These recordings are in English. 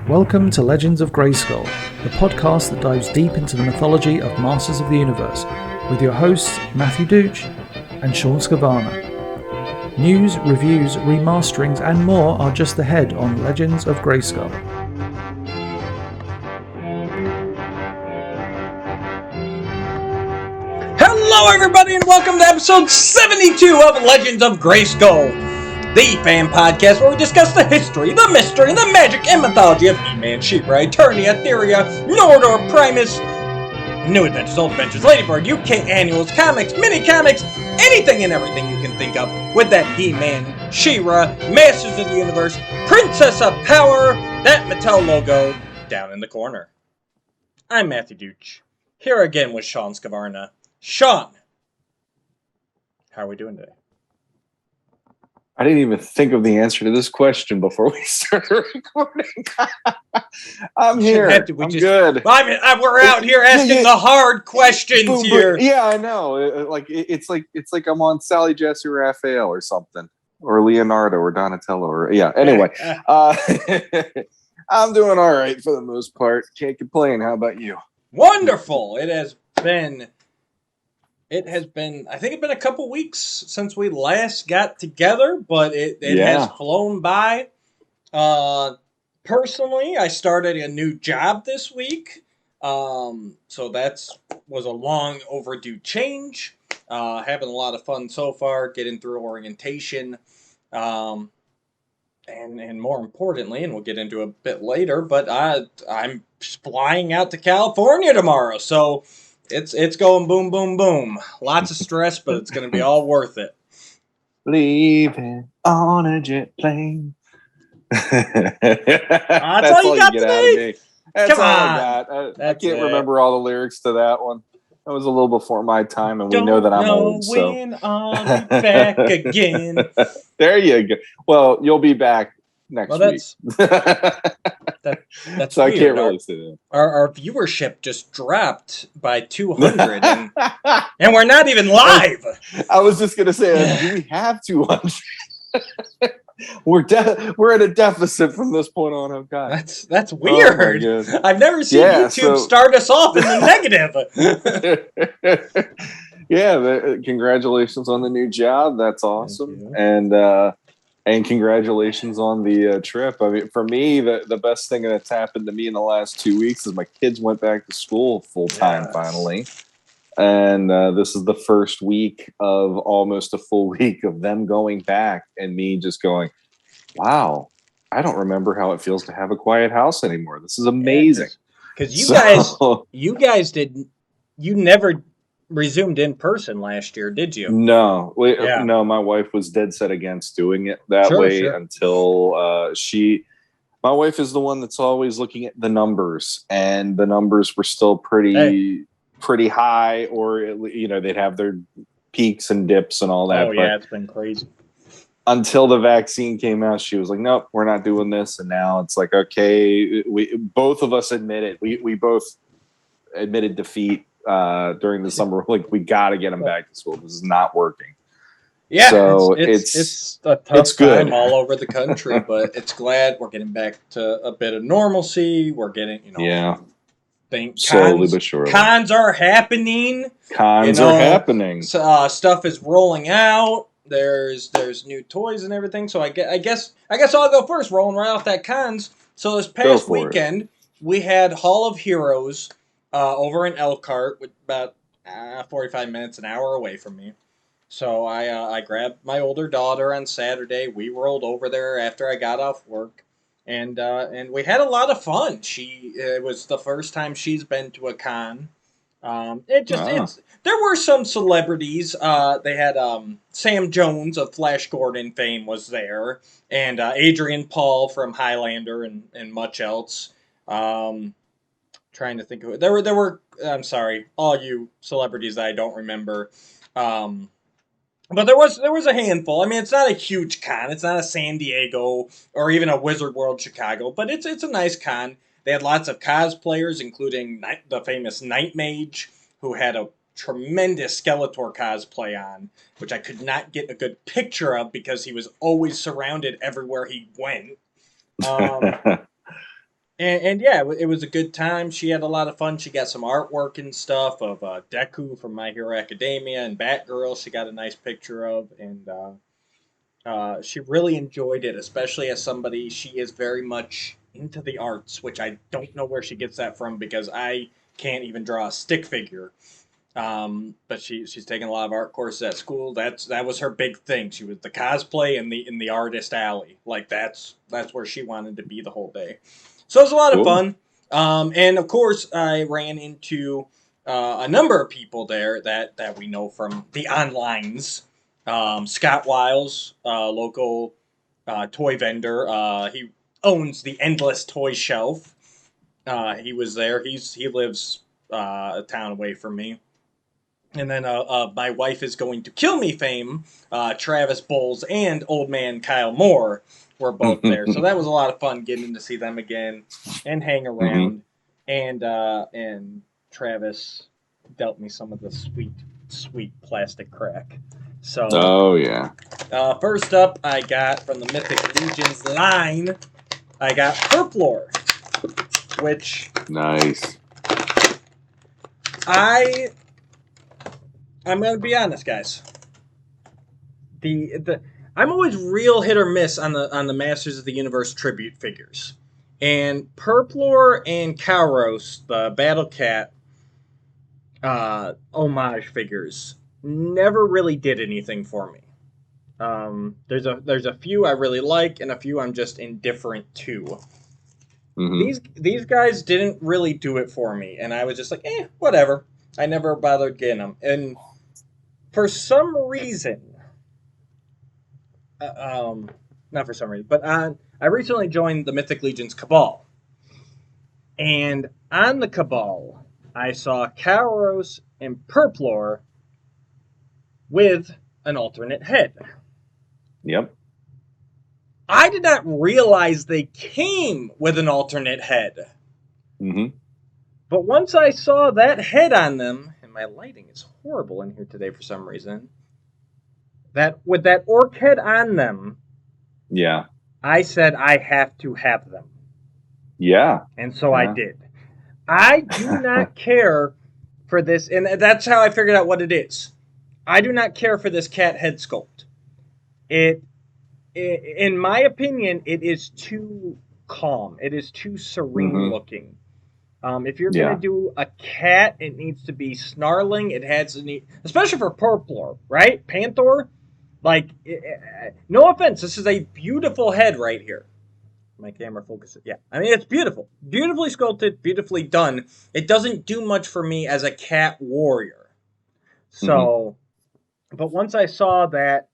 Welcome to Legends of Grayskull, the podcast that dives deep into the mythology of Masters of the Universe, with your hosts Matthew Dooch and Sean Scavana. News, reviews, remasterings and more are just ahead on Legends of Grayskull. Hello everybody and welcome to episode 72 of Legends of Grayskull, the fan podcast where we discuss the history, the mystery, the magic, and mythology of He-Man, She-Ra, Eternia, Etheria, Nordor, Primus, New Adventures, Old Adventures, Ladybird, UK Annuals, comics, mini-comics, anything and everything you can think of with that He-Man, She-Ra, Masters of the Universe, Princess of Power, that Mattel logo down in the corner. I'm Matthew Dooch, here again with Sean Scavana. Sean, how are we doing today? I didn't even think of the answer to this question before we started recording. I'm here. I'm good. We're out here asking the hard questions here. Yeah, I know. It's like I'm on Sally Jesse Raphael or something, or Leonardo or Donatello. Or yeah. Anyway, I'm doing all right for the most part. Can't complain. How about you? Wonderful. It has been. I think it's been a couple weeks since we last got together, but it has flown by. Personally, I started a new job this week, so that was a long overdue change. Having a lot of fun so far, getting through orientation, and more importantly, and we'll get into a bit later, but I'm flying out to California tomorrow, so. It's going boom, boom, boom. Lots of stress, but it's going to be all worth it. Leaving on a jet plane. That's all you got today? That's all I got. I can't remember all the lyrics to that one. That was a little before my time, and we know that I'm old. So when I'll be back again. There you go. Well, you'll be back next week. That's so weird. I can't really say that. Our viewership just dropped by 200, and we're not even live. I was just gonna say, do we have 200? We're at a deficit from this point on. Oh God, that's weird. Oh, I've never seen YouTube start us off in the negative. Yeah, congratulations on the new job. That's awesome, and congratulations on the trip. I mean, for me, the best thing that's happened to me in the last 2 weeks is my kids went back to school full time finally. And this is the first week of almost a full week of them going back and me just going, wow, I don't remember how it feels to have a quiet house anymore. This is amazing. Because you guys you never resumed in person last year, did you? No, no. My wife was dead set against doing it that way until my wife is the one that's always looking at the numbers, and the numbers were still pretty high, or they'd have their peaks and dips and all that. Oh yeah, it's been crazy. Until the vaccine came out, she was like, "Nope, we're not doing this." And now it's like, okay, we both of us admitted we both admitted defeat. During the summer, like we got to get them back to school. This is not working. Yeah, so it's a tough time all over the country, but it's glad we're getting back to a bit of normalcy. We're getting, slowly but surely. Cons are happening. Cons are happening. Stuff is rolling out. There's new toys and everything. So I guess I'll go first. Rolling right off that cons. So this past weekend we had Hall of Heroes. Over in Elkhart, with about 45 minutes, an hour away from me. So I grabbed my older daughter on Saturday. We rolled over there after I got off work, and we had a lot of fun. It was the first time she's been to a con. There were some celebrities. They had Sam Jones of Flash Gordon fame was there, and Adrian Paul from Highlander and much else. Trying to think of it. There were I'm sorry, all you celebrities that I don't remember. But there was a handful. I mean, it's not a huge con. It's not a San Diego or even a Wizard World Chicago, but it's a nice con. They had lots of cosplayers, including the famous Night Mage, who had a tremendous Skeletor cosplay on, which I could not get a good picture of because he was always surrounded everywhere he went. And yeah, it was a good time. She had a lot of fun. She got some artwork and stuff of Deku from My Hero Academia and Batgirl. She got a nice picture of, and she really enjoyed it, especially as somebody she is very much into the arts, which I don't know where she gets that from because I can't even draw a stick figure. But she's taken a lot of art courses at school. That was her big thing. She was the cosplay in the artist alley. Like that's where she wanted to be the whole day. So it was a lot of Cool. fun. And of course I ran into a number of people there that we know from the onlines. Scott Wiles, local toy vendor. He owns the Endless Toy Shelf. He was there. He lives a town away from me. And then my wife is going to kill me fame. Travis Bowles and old man Kyle Moore were both there, so that was a lot of fun getting to see them again and hang around. And Travis dealt me some of the sweet plastic crack. So Oh yeah. First up, I got from the Mythic Legions line, I got Purplore, which Nice. I'm gonna be honest, guys. The I'm always real hit or miss on the Masters of the Universe tribute figures, and Purplore and Kauros, the Battle Cat homage figures, never really did anything for me. There's a few I really like, and a few I'm just indifferent to. These guys didn't really do it for me, and I was just like, whatever. I never bothered getting them, and for some reason, not for some reason, but I recently joined the Mythic Legions Cabal, and on the Cabal, I saw Kauros and Purplore with an alternate head. Yep. I did not realize they came with an alternate head. But once I saw that head on them, and my lighting is horrible in here today for some reason, that with that orc head on them, yeah, I said I have to have them. Yeah. And so I did. I do not care for this, and that's how I figured out what it is. I do not care for this cat head sculpt. It in my opinion, it is too calm. It is too serene looking. If you're going to do a cat, it needs to be snarling. It has to need, especially for Purplore, right? Panther. Like, no offense, this is a beautiful head right here. My camera focuses. Yeah, I mean, it's beautiful. Beautifully sculpted, beautifully done. It doesn't do much for me as a cat warrior. So, but once I saw that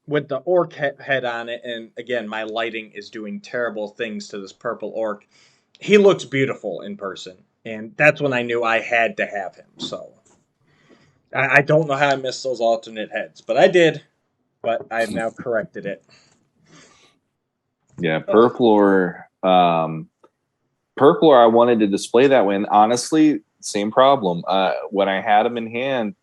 with the orc head on it, and again, my lighting is doing terrible things to this purple orc, he looks beautiful in person. And that's when I knew I had to have him. So, I don't know how I missed those alternate heads, but I did. But I've now corrected it. Yeah, Purplore. Purplore, I wanted to display that way. And honestly, same problem. When I had him in hand,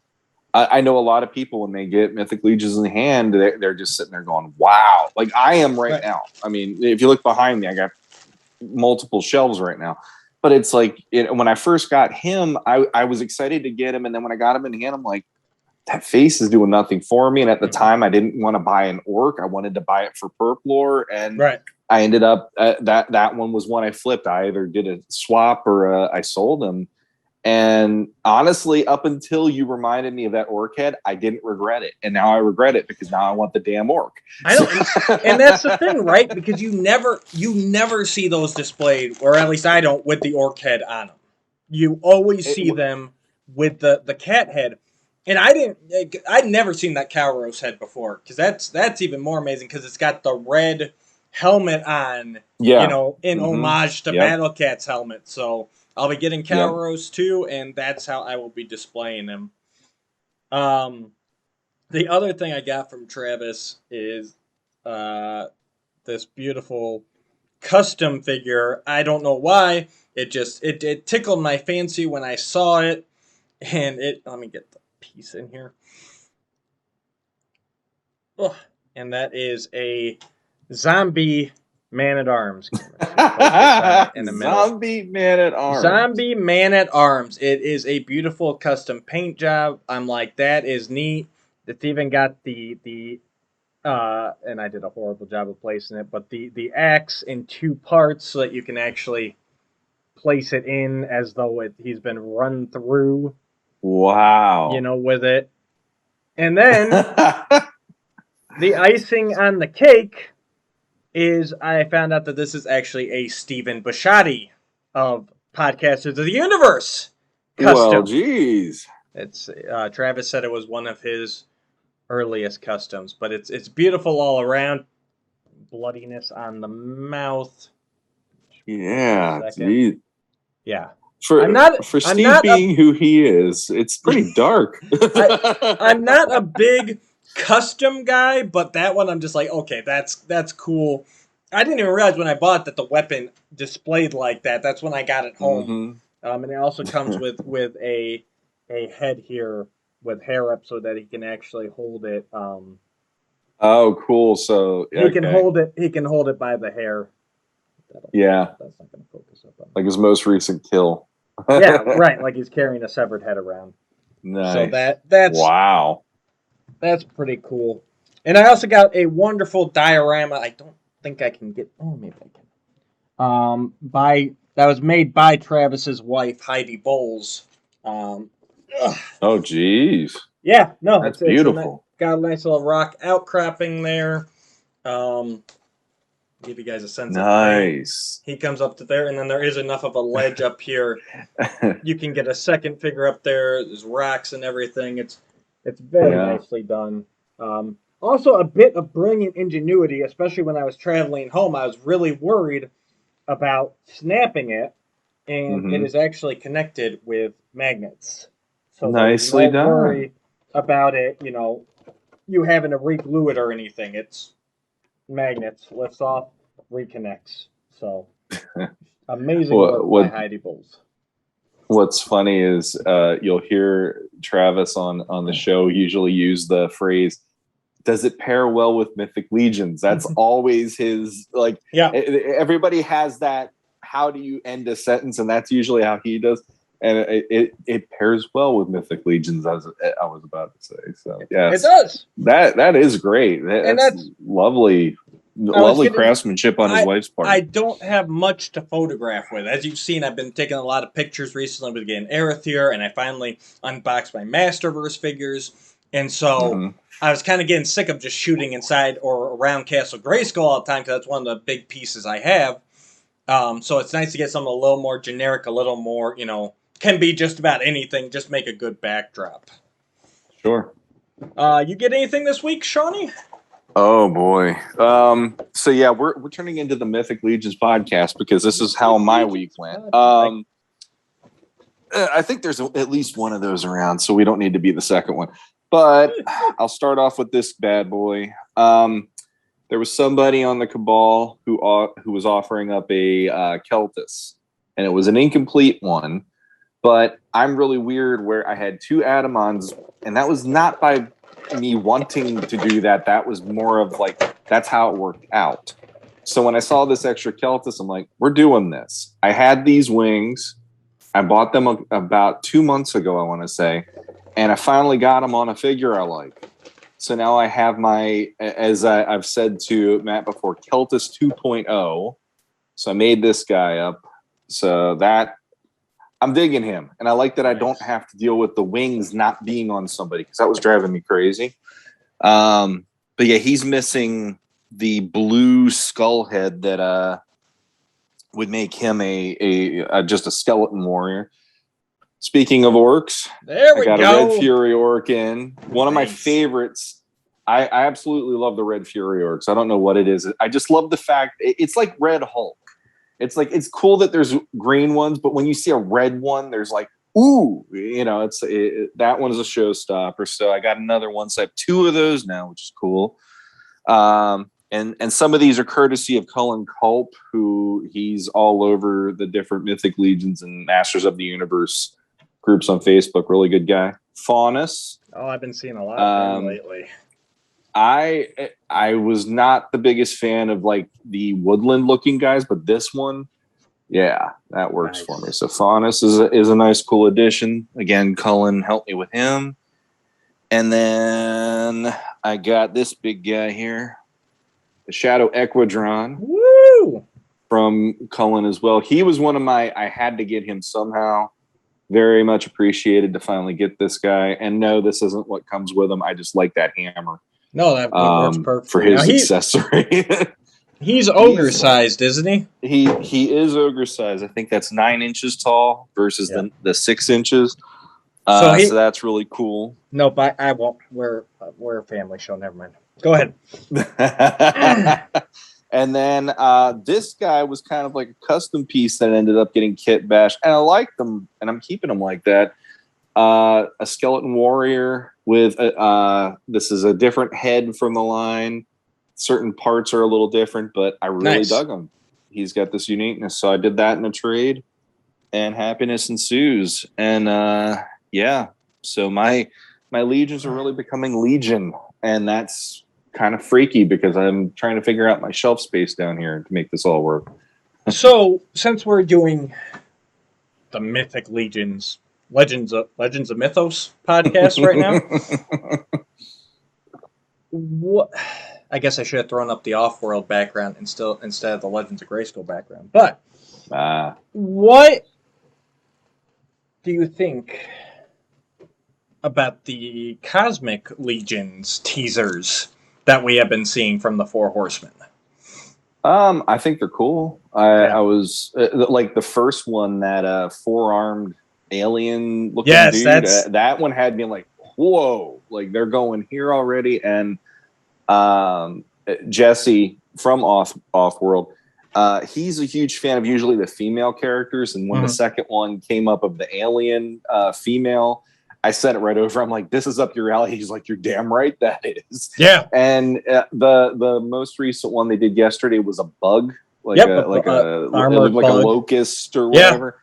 I know a lot of people, when they get Mythic Legions in hand, they're just sitting there going, wow. Like I am right now. I mean, if you look behind me, I got multiple shelves right now. But it's like, when I first got him, I was excited to get him. And then when I got him in hand, I'm like, that face is doing nothing for me. And at the time, I didn't want to buy an orc. I wanted to buy it for Purplore. And I ended up, that one was one I flipped. I either did a swap or I sold him. And honestly, up until you reminded me of that orc head, I didn't regret it. And now I regret it because now I want the damn orc. I know. And that's the thing, right? Because you never see those displayed, or at least I don't, with the orc head on them. You always see them with the cat head. And I'd never seen that Kauros head before, because that's even more amazing, because it's got the red helmet on, in homage to Battle Cat's helmet. So I'll be getting Kauros too, and that's how I will be displaying him. The other thing I got from Travis is this beautiful custom figure. I don't know why. It tickled my fancy when I saw it, and let me get the piece in here. Oh, and that is a zombie Man-at-Arms. Zombie Man-at-Arms. Zombie Man-at-Arms. It is a beautiful custom paint job. I'm like, that is neat. It's even got the and I did a horrible job of placing it, but the axe in 2 parts so that you can actually place it in as though he's been run through. Wow. With it. And then the icing on the cake is I found out that this is actually a Stephen Bisciotti of Podcasters of the Universe custom. Well, geez. It's Travis said it was one of his earliest customs, but it's beautiful all around. Bloodiness on the mouth. Yeah, geez. Yeah. For Steve being who he is, it's pretty dark. I'm not a big custom guy, but that one I'm just like, okay, that's cool. I didn't even realize when I bought that the weapon displayed like that. That's when I got it home. And it also comes with a head here with hair up so that he can actually hold it. Oh, cool! So he can hold it. He can hold it by the hair. Yeah, that's not going to focus up on. Like his most recent kill. Yeah, right. Like he's carrying a severed head around. Nice. So that's wow. That's pretty cool. And I also got a wonderful diorama. I don't think I can get. Oh, maybe I can. That was made by Travis's wife, Heidi Bowles. Oh, geez. Yeah, no, that's beautiful. Got a nice little rock outcropping there. Give you guys a sense of nice. He comes up to there, and then there is enough of a ledge up here. You can get a second figure up there. There's rocks and everything. It's very nicely done. Also, a bit of brilliant ingenuity, especially when I was traveling home. I was really worried about snapping it, and it is actually connected with magnets. So nicely done. Don't worry about it, you having to re-glue it or anything. It's magnets, lifts off, reconnects. So amazing work by Heidi Bowles. What's funny is you'll hear Travis on the show usually use the phrase, does it pair well with Mythic Legions? That's always his, everybody has that, how do you end a sentence? And that's usually how he does. And it pairs well with Mythic Legions, as I was about to say. So yeah, it does. That is great. That's lovely craftsmanship on his wife's part. I don't have much to photograph with. As you've seen, I've been taking a lot of pictures recently with getting Aerithir, and I finally unboxed my Masterverse figures. And so I was kind of getting sick of just shooting inside or around Castle Grayskull all the time because that's one of the big pieces I have. So it's nice to get something a little more generic, a little more, can be just about anything. Just make a good backdrop. Sure. You get anything this week, Shawnee? Oh boy. So yeah, we're turning into the Mythic Legions podcast because this is how my week went. I think there's at least one of those around, so we don't need to be the second one. But I'll start off with this bad boy. There was somebody on the Cabal who was offering up a Keltis, and it was an incomplete one. But I'm really weird where I had 2 Adamons, and that was not by me wanting to do that. That was more of that's how it worked out. So when I saw this extra Keltis, I'm like, we're doing this. I had these wings. I bought them about 2 months ago, I want to say, and I finally got them on a figure I like. So now I have as I've said to Matt before, Keltis 2.0. So I made this guy up. So that I'm digging him. And I like that I don't have to deal with the wings not being on somebody because that was driving me crazy. But yeah, he's missing the blue skull head that would make him just a skeleton warrior. Speaking of orcs, I got a Red Fury orc in. One of my favorites. I absolutely love the Red Fury orcs. I don't know what it is. I just love the fact it's like Red Hulk. It's it's cool that there's green ones, but when you see a red one, there's ooh, that one is a showstopper. So I got another one. So I have 2 of those now, which is cool. And some of these are courtesy of Cullen Culp, who he's all over the different Mythic Legions and Masters of the Universe groups on Facebook. Really good guy. Faunus. Oh, I've been seeing a lot of them lately. I was not the biggest fan of like the woodland looking guys, but this one, yeah, that works for me. So Faunus is a nice, cool addition. Again, Cullen helped me with him. And then I got this big guy here, the Shadow Equidron. Woo! From Cullen as well. He was one of I had to get him somehow. Very much appreciated to finally get this guy. And no, this isn't what comes with him. I just like that hammer. No, that works perfectly. For his accessory. He's ogre-sized, isn't he? He is ogre-sized. I think that's 9 inches tall versus the 6 inches. So that's really cool. Nope, I won't. We're a family show. Never mind. Go ahead. And then this guy was kind of like a custom piece that ended up getting kit bashed. And I like them, and I'm keeping them like that. A skeleton warrior with this is a different head from the line. Certain parts are a little different, but I really dug him. He's got this uniqueness. So I did that in a trade, and happiness ensues. And so my legions are really becoming legion, and that's kind of freaky because I'm trying to figure out my shelf space down here to make this all work. So since we're doing the Mythic Legions, Legends of Mythos podcast right now, what? I guess I should have thrown up the off-world background instead of the Legends of Grayskull background. But what do you think about the Cosmic Legions teasers that we have been seeing from the Four Horsemen? I think they're cool. I was like the first one, that 4-armed alien looking dude. That one had me like, whoa! Like they're going here already. And Jesse from Offworld, he's a huge fan of usually the female characters. And when the second one came up of the alien female, I said it right over. I'm like, this is up your alley. He's like, you're damn right that is. Yeah. And the most recent one they did yesterday was a bug, like a locust or whatever.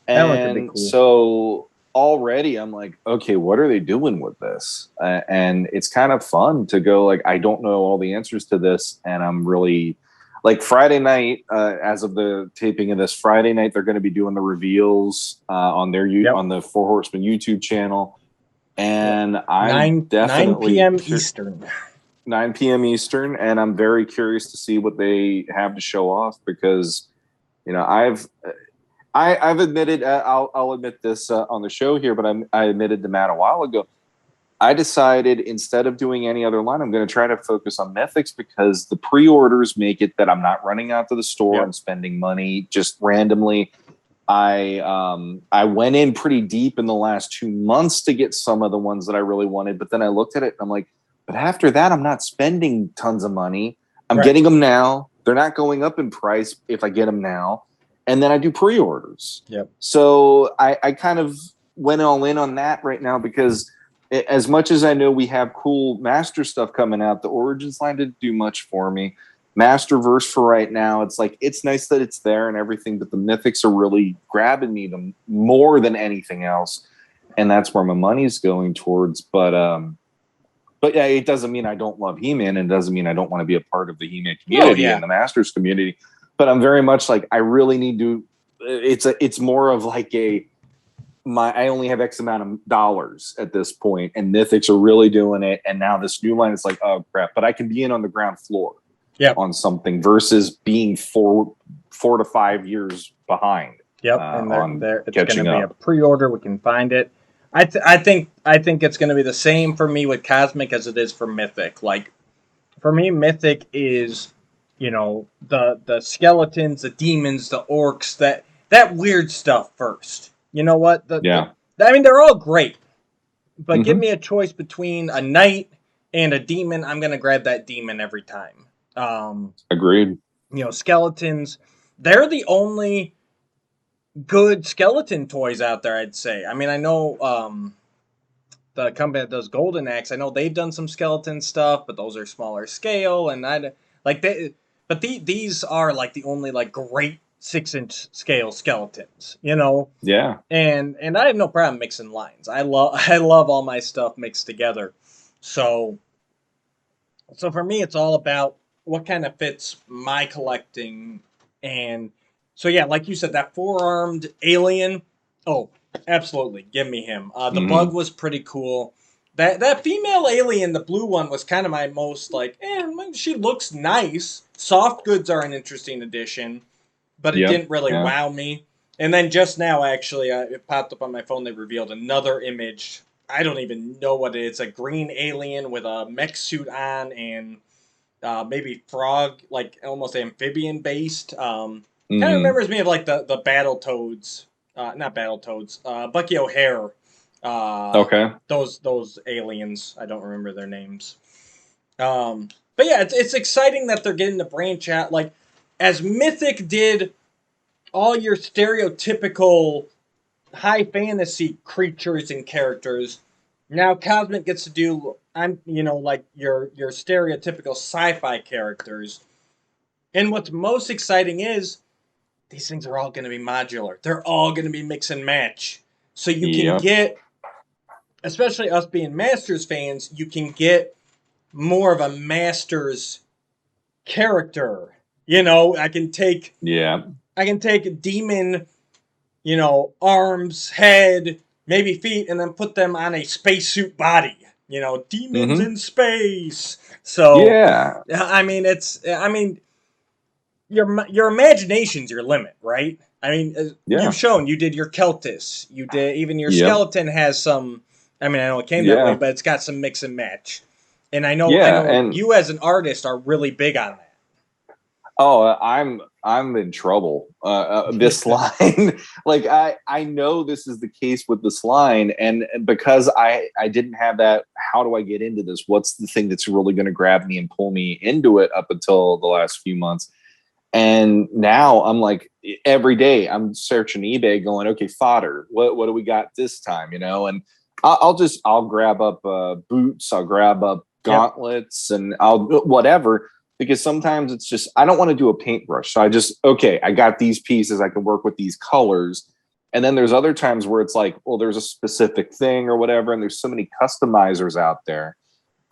And so already I'm like, okay, what are they doing with this? And it's kind of fun to go like, I don't know all the answers to this, and I'm really like Friday night, as of the taping of this Friday night, they're going to be doing the reveals on their on the Four Horsemen YouTube channel, and I'm definitely 9 p.m. Eastern. 9 p.m. Eastern, and I'm very curious to see what they have to show off because, you know, I've admitted, I'll admit this on the show here, but I admitted to Matt a while ago. I decided instead of doing any other line, I'm going to try to focus on Mythics because the pre-orders make it that I'm not running out to the store and spending money just randomly. I went in pretty deep in the last 2 months to get some of the ones that I really wanted, but then I looked at it and I'm like, but after that, I'm not spending tons of money. I'm getting them now. They're not going up in price if I get them now. And then I do pre-orders. So I kind of went all in on that right now because as much as I know we have cool Master stuff coming out, the Origins line didn't do much for me. Masterverse for right now, it's like, it's nice that it's there and everything, but the Mythics are really grabbing me more than anything else. And that's where my money's going towards. But yeah, it doesn't mean I don't love He-Man, and it doesn't mean I don't want to be a part of the He-Man community and the Masters community. But I'm very much like, I really need to, it's more of like I only have X amount of dollars at this point, and Mythics are really doing it. And now this new line is like, oh crap, but I can be in on the ground floor on something versus being 4 to 5 years behind. And it's going to be a pre-order. We can find it. I think it's going to be the same for me with Cosmic as it is for Mythic. Like for me, Mythic is, you know, the skeletons, the demons, the orcs, that weird stuff first. You know what? I mean, they're all great, but give me a choice between a knight and a demon. I'm going to grab that demon every time. Agreed. You know, skeletons, they're the only good skeleton toys out there, I'd say. I mean, I know the company that does Golden Axe, I know they've done some skeleton stuff, but those are smaller scale, and these are like the only like great 6-inch scale skeletons, you know? Yeah. And I have no problem mixing lines. I love all my stuff mixed together. So So for me, it's all about what kind of fits my collecting. And so, yeah, like you said, that four-armed alien. Oh, absolutely. Give me him. The bug was pretty cool. That female alien, the blue one, was kind of my most like, she looks nice. Soft goods are an interesting addition, but it Yep. didn't really Yeah. wow me. And then just now, actually, it popped up on my phone. They revealed another image. I don't even know what it is. A green alien with a mech suit on and maybe frog, like almost amphibian based. Kind of remembers me of like the Battle Toads, not Battle Toads, Bucky O'Hare. Okay. Those aliens. I don't remember their names. But yeah, it's exciting that they're getting to branch out. Like as Mythic did all your stereotypical high fantasy creatures and characters. Now Cosmic gets to do like your stereotypical sci-fi characters. And what's most exciting is these things are all going to be modular. They're all going to be mix and match. So you can Yep. get, especially us being Masters fans, you can get more of a Masters character. I can take Yeah. demon, arms, head, maybe feet, and then put them on a spacesuit body. Demons in space. So, Yeah. I mean, your imagination's your limit, right? I mean, you've Yeah. shown you did your Keltis. You did even your Yep. skeleton has some. I mean, I know it came that way, Yeah. but it's got some mix and match. And I know Yeah. And you as an artist are really big on that. oh, I'm in trouble. This line, like I know this is the case with this line, and because I didn't have that. How do I get into this? What's the thing that's really going to grab me and pull me into it up until the last few months? And now I'm like every day I'm searching eBay, going, okay, fodder. What do we got this time? And I'll grab up boots, I'll grab up gauntlets, and I'll whatever, because sometimes it's just I don't want to do a paintbrush. So I got these pieces, I can work with these colors. And then there's other times where it's like, well, there's a specific thing or whatever, and there's so many customizers out there.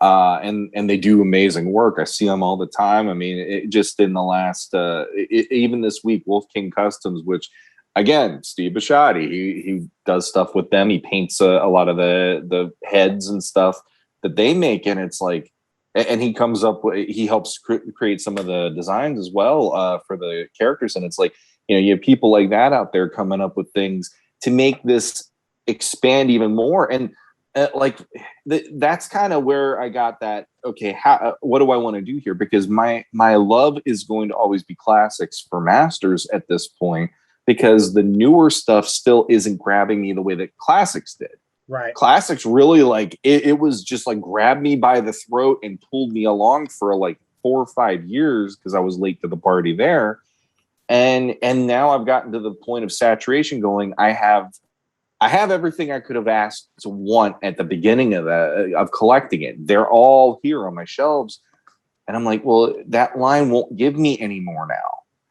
And they do amazing work. I see them all the time. I mean, it just in the last, even this week, Wolf King Customs, which again, Steve Bisciotti, he does stuff with them. He paints a lot of the heads and stuff that they make, and it's like, and he comes up with, he helps create some of the designs as well for the characters, and it's like, you have people like that out there coming up with things to make this expand even more. And that's kind of where I got that. Okay, what do I want to do here? Because my love is going to always be classics for Masters at this point, because the newer stuff still isn't grabbing me the way that classics did. Right. Classics really, like, it was just like grabbed me by the throat and pulled me along for like 4 or 5 years because I was late to the party there. And now I've gotten to the point of saturation, going, I have everything I could have asked to want at the beginning of collecting it. They're all here on my shelves. And I'm like, well, that line won't give me any more now.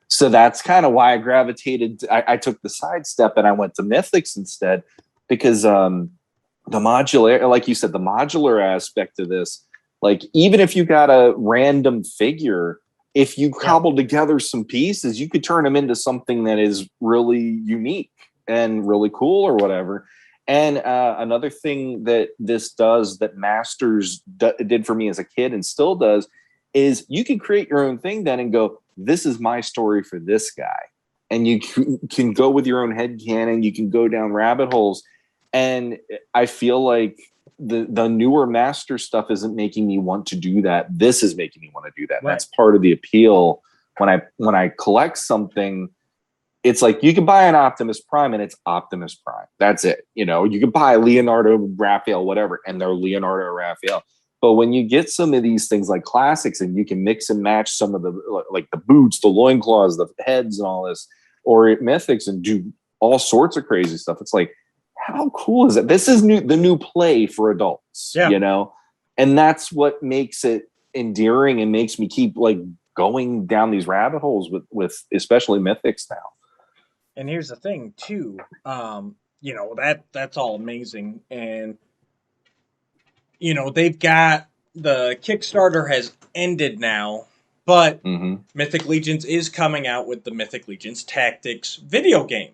So that's kind of why I gravitated. I took the sidestep and I went to Mythics instead, because the modular, like you said, the modular aspect of this, like, even if you got a random figure, if you cobble together some pieces, you could turn them into something that is really unique and really cool or whatever. And another thing that this does, that Masters did for me as a kid and still does, is you can create your own thing then and go, this is my story for this guy. And you can go with your own headcanon. You can go down rabbit holes. And I feel like the newer Master stuff isn't making me want to do that. This is making me want to do that. Right. That's part of the appeal. When I collect something, it's like you can buy an Optimus Prime and it's Optimus Prime. That's it. You can buy Leonardo, Raphael, whatever, and they're Leonardo or Raphael. But when you get some of these things like classics, and you can mix and match some of the, like the boots, the loincloths, the heads and all this, or at Mythics, and do all sorts of crazy stuff, it's like, how cool is that? This is the new play for adults, and that's what makes it endearing and makes me keep like going down these rabbit holes with especially Mythics now. And here's the thing too, that's all amazing, and they've got the Kickstarter has ended now, but Mm-hmm. Mythic Legions is coming out with the Mythic Legions Tactics video game.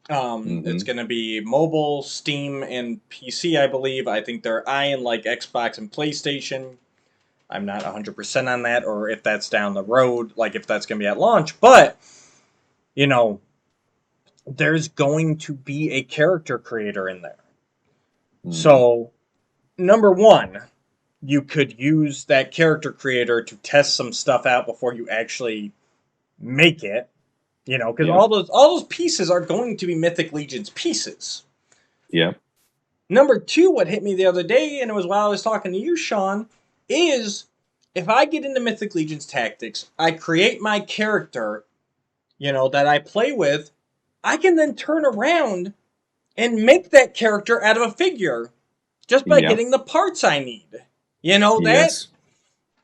It's going to be mobile, Steam, and PC, I believe. I think they're eyeing like Xbox and PlayStation. I'm not 100% on that, or if that's down the road, like if that's going to be at launch. But, you know, there's going to be a character creator in there. Mm-hmm. So, number one, you could use that character creator to test some stuff out before you actually make it. You know, because all those pieces are going to be Mythic Legions pieces. Yeah. Number two, what hit me the other day, and it was while I was talking to you, Sean, is if I get into Mythic Legions Tactics, I create my character, you know, that I play with, I can then turn around and make that character out of a figure just by getting the parts I need. You know, that...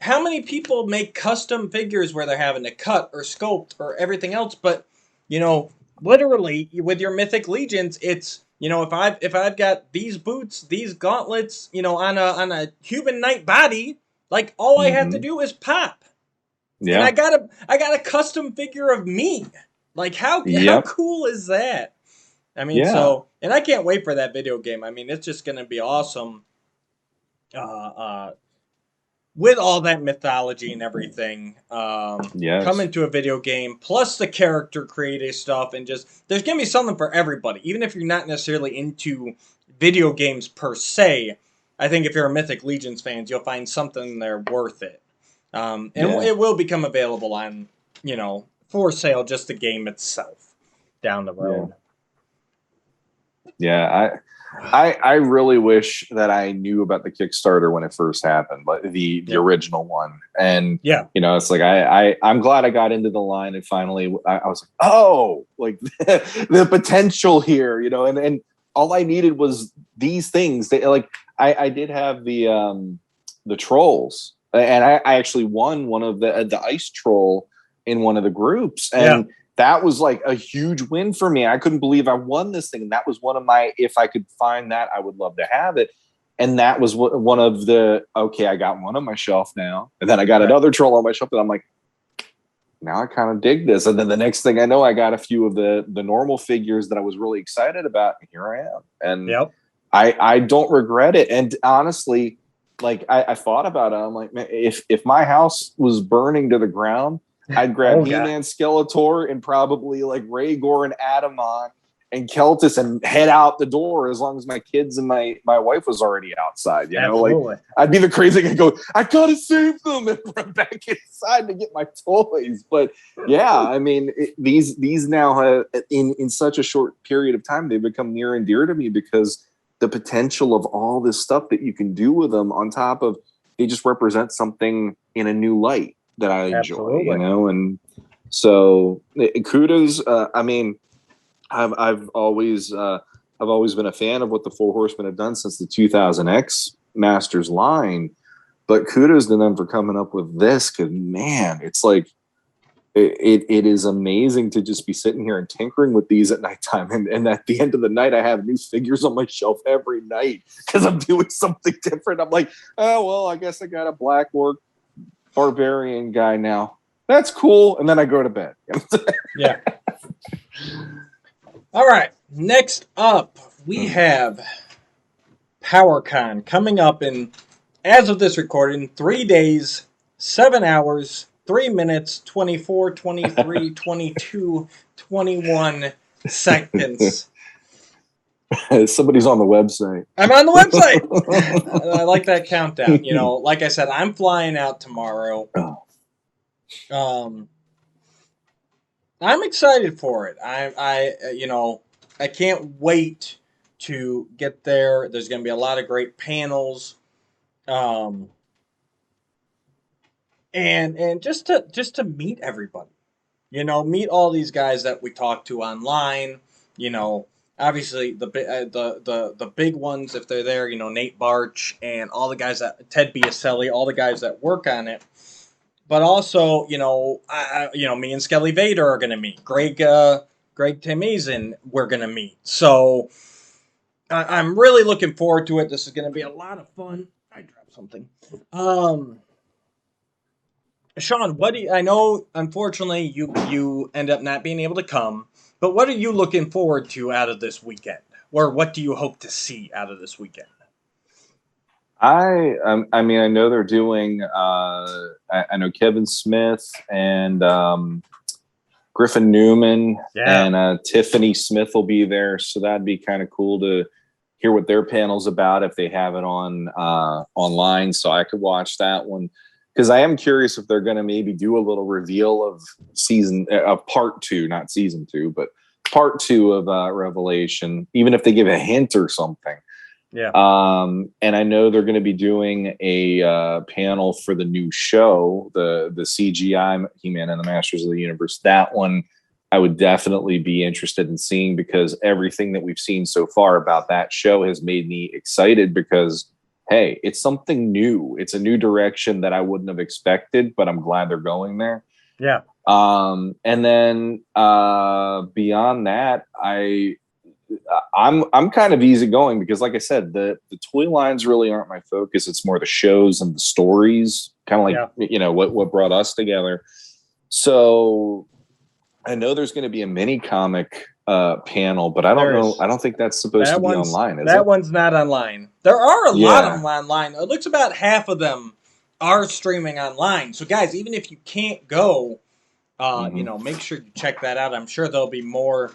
How many people make custom figures where they're having to cut or sculpt or everything else? But, you know, literally with your Mythic Legions, it's, you know, if I've got these boots, these gauntlets, you know, on a human knight body, like all I have to do is pop. Yeah. And I got a custom figure of me. Like how cool is that? I mean, so, and I can't wait for that video game. I mean, it's just going to be awesome. With all that mythology and everything, come into a video game, plus the character creative stuff, and just, there's going to be something for everybody. Even if you're not necessarily into video games per se, I think if you're a Mythic Legions fan, you'll find something there worth it. And it will become available on, you know, for sale, just the game itself down the road. Yeah, I really wish that I knew about the Kickstarter when it first happened, but the original one. And you know, it's like I'm glad I got into the line and finally I was like, oh, like the potential here, you know, and all I needed was these things. I did have the trolls, and I actually won one of the ice troll in one of the groups, and that was like a huge win for me. I couldn't believe I won this thing. And that was one of my, if I could find that, I would love to have it. And that was one of the, okay, I got one on my shelf now. And then I got another troll on my shelf. And I'm like, now I kind of dig this. And then the next thing I know, I got a few of the normal figures that I was really excited about. And here I am. And I don't regret it. And honestly, like I thought about it. I'm like, man, if my house was burning to the ground, I'd grab He-Man, Skeletor, and probably like Rhaegar and Adamant and Keltis and head out the door as long as my kids and my wife was already outside. You know, like I'd be the crazy guy and go, I gotta save them and run back inside to get my toys. But yeah, I mean, these now have, in such a short period of time, they've become near and dear to me because the potential of all this stuff that you can do with them, on top of they just represent something in a new light that I enjoy, you know, and so kudos. I mean, I've always been a fan of what the Four Horsemen have done since the 2000X Masters line, but kudos to them for coming up with this. Because man, it's like it is amazing to just be sitting here and tinkering with these at nighttime, and at the end of the night, I have new figures on my shelf every night because I'm doing something different. I'm like, oh well, I guess I got a Black Orc barbarian guy now. That's cool. And then I go to bed. Yeah. All right. Next up, we have Powercon coming up in, as of this recording, 3 days, 7 hours, 3 minutes, 24, 23, 22, 21 seconds. Somebody's on the website. I'm on the website. I like that countdown. You know, like I said, I'm flying out tomorrow. I'm excited for it. I can't wait to get there. There's going to be a lot of great panels. And just to meet everybody. You know, meet all these guys that we talk to online, you know. Obviously, the big ones, if they're there, you know, Nate Barch and all the guys Ted Biaselli, all the guys that work on it. But also, you know, me and Skelly Vader are going to meet. Greg Tamazen, we're going to meet. So I'm really looking forward to it. This is going to be a lot of fun. I dropped something. Sean, I know unfortunately you end up not being able to come, but what are you looking forward to out of this weekend? Or what do you hope to see out of this weekend? I mean, I know they're doing. I know Kevin Smith and Griffin Newman and Tiffany Smith will be there, so that'd be kind of cool to hear what their panel's about if they have it on online, so I could watch that one. Because I am curious if they're going to maybe do a little reveal of part 2, not season 2, but part 2 of Revelation, even if they give a hint or something. Yeah. And I know they're going to be doing a panel for the new show, the CGI He-Man and the Masters of the Universe. That one I would definitely be interested in seeing, because everything that we've seen so far about that show has made me excited, because hey, it's something new. It's a new direction that I wouldn't have expected, but I'm glad they're going there. Yeah. And then beyond that, I'm kind of easygoing, because like I said, the toy lines really aren't my focus. It's more the shows and the stories, kind of like, you know, what brought us together. So I know there's going to be a mini comic panel, but I don't know. I don't think that's supposed to be online. Is that it? one's not online. There are a lot of them online. It looks about half of them are streaming online. So guys, even if you can't go, you know, make sure you check that out. I'm sure there'll be more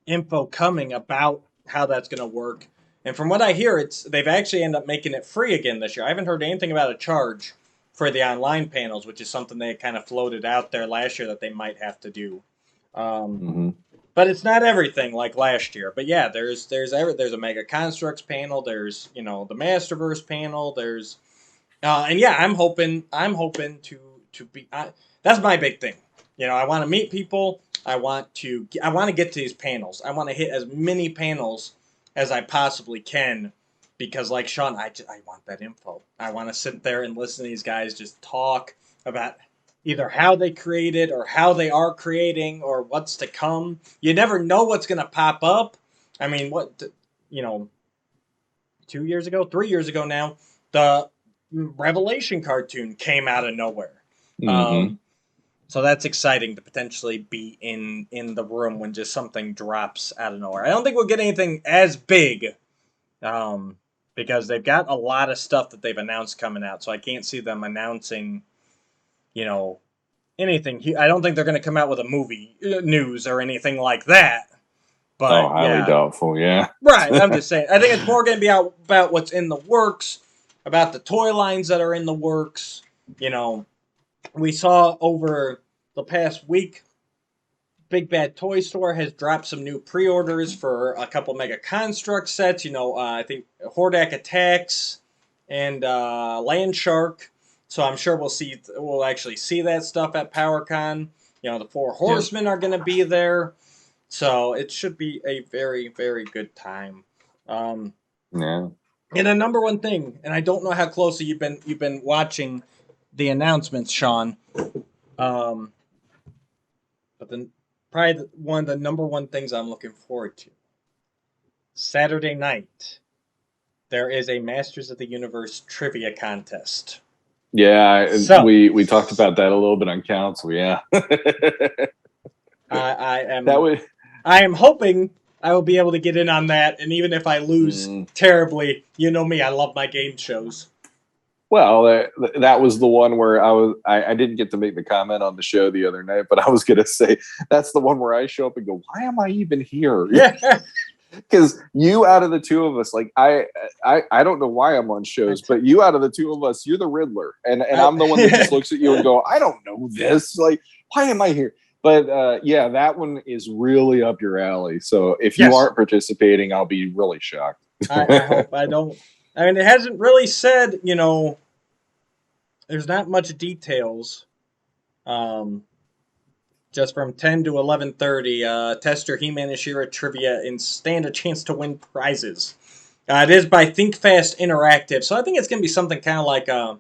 info coming about how that's going to work. And from what I hear, they've actually ended up making it free again this year. I haven't heard anything about a charge for the online panels, which is something they kind of floated out there last year that they might have to do. But it's not everything like last year. But yeah, there's a Mega Constructs panel. There's, you know, the Masterverse panel. There's and yeah, I'm hoping to be. That's my big thing. You know, I want to meet people. I want to get to these panels. I want to hit as many panels as I possibly can, because like Sean, I want that info. I want to sit there and listen to these guys just talk about either how they created or how they are creating or what's to come. You never know what's going to pop up. I mean, 3 years ago now, the Revelation cartoon came out of nowhere. So that's exciting to potentially be in the room when just something drops out of nowhere. I don't think we'll get anything as big, because they've got a lot of stuff that they've announced coming out. So I can't see them announcing, you know, anything. I don't think they're going to come out with a movie news or anything like that. But highly doubtful, yeah. Right, I'm just saying. I think it's more going to be about what's in the works, about the toy lines that are in the works. You know, we saw over the past week, Big Bad Toy Store has dropped some new pre-orders for a couple Mega Construct sets. You know, I think Hordak Attacks and Land Shark. So I'm sure we'll actually see that stuff at PowerCon. You know, the 4 Horsemen are going to be there. So it should be a very, very good time. And a number one thing, and I don't know how closely you've been watching the announcements, Sean. But probably one of the number one things I'm looking forward to. Saturday night, there is a Masters of the Universe trivia contest. Yeah, so, we talked about that a little bit on council. Yeah, I am hoping I will be able to get in on that, and even if I lose terribly, you know me, I love my game shows. Well, that was the one where I didn't get to make the comment on the show the other night, but I was going to say that's the one where I show up and go, why am I even here? Yeah. Because you out of the two of us, like I don't know why I'm on shows, but you out of the two of us, you're the Riddler, and I'm the one that just looks at you and go, I don't know this. Like, why am I here? But yeah, that one is really up your alley. So if you aren't participating, I'll be really shocked. I hope I don't. I mean, it hasn't really said, you know, there's not much details. Just from 10 to 11:30, test your He-Man and She-Ra trivia and stand a chance to win prizes. It is by Think Fast Interactive, so I think it's going to be something kind of like, you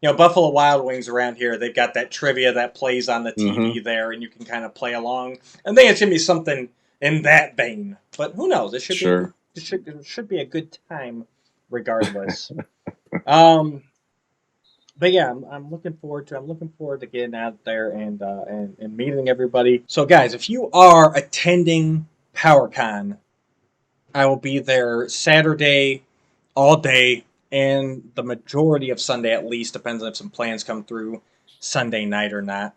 know, Buffalo Wild Wings around here. They've got that trivia that plays on the TV there, and you can kind of play along. I think it's going to be something in that vein, but who knows? It should be a good time, regardless. But yeah, I'm looking forward to getting out there and meeting everybody. So guys, if you are attending Powercon, I will be there Saturday all day and the majority of Sunday at least. Depends on if some plans come through Sunday night or not.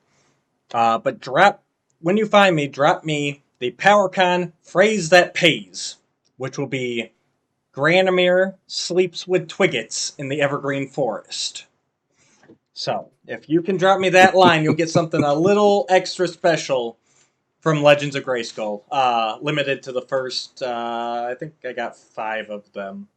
But when you find me, drop me the Powercon phrase that pays, which will be Granomir sleeps with Twiggets in the Evergreen Forest. So, if you can drop me that line, you'll get something a little extra special from Legends of Grayskull. Limited to the first, I think I got 5 of them.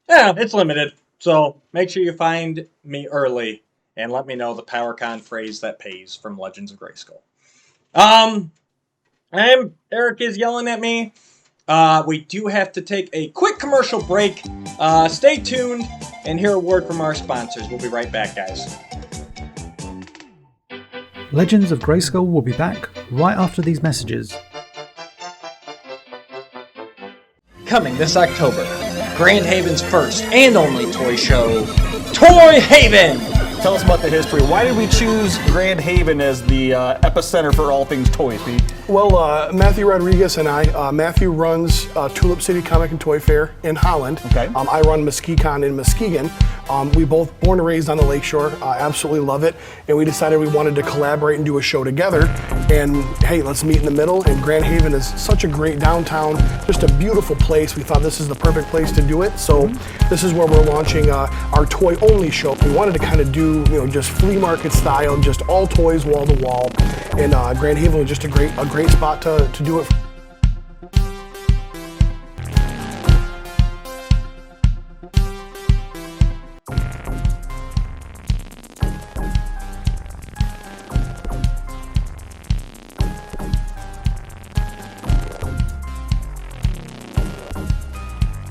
Yeah, it's limited. So, make sure you find me early and let me know the PowerCon phrase that pays from Legends of Grayskull. Eric is yelling at me. We do have to take a quick commercial break. Stay tuned and hear a word from our sponsors. We'll be right back, guys. Legends of Grayskull will be back right after these messages. Coming this October, Grand Haven's first and only toy show, Toy Haven! Tell us about the history. Why did we choose Grand Haven as the epicenter for all things toys, Pete? Well, Matthew Rodriguez and I, Matthew runs Tulip City Comic and Toy Fair in Holland. Okay. I run Muskegon in Muskegon. We both born and raised on the lakeshore, absolutely love it. And we decided we wanted to collaborate and do a show together. And hey, let's meet in the middle. And Grand Haven is such a great downtown, just a beautiful place. We thought this is the perfect place to do it. So this is where we're launching our toy only show. We wanted to kind of do, just flea market style, just all toys wall to wall. And Grand Haven was just a great spot to do it.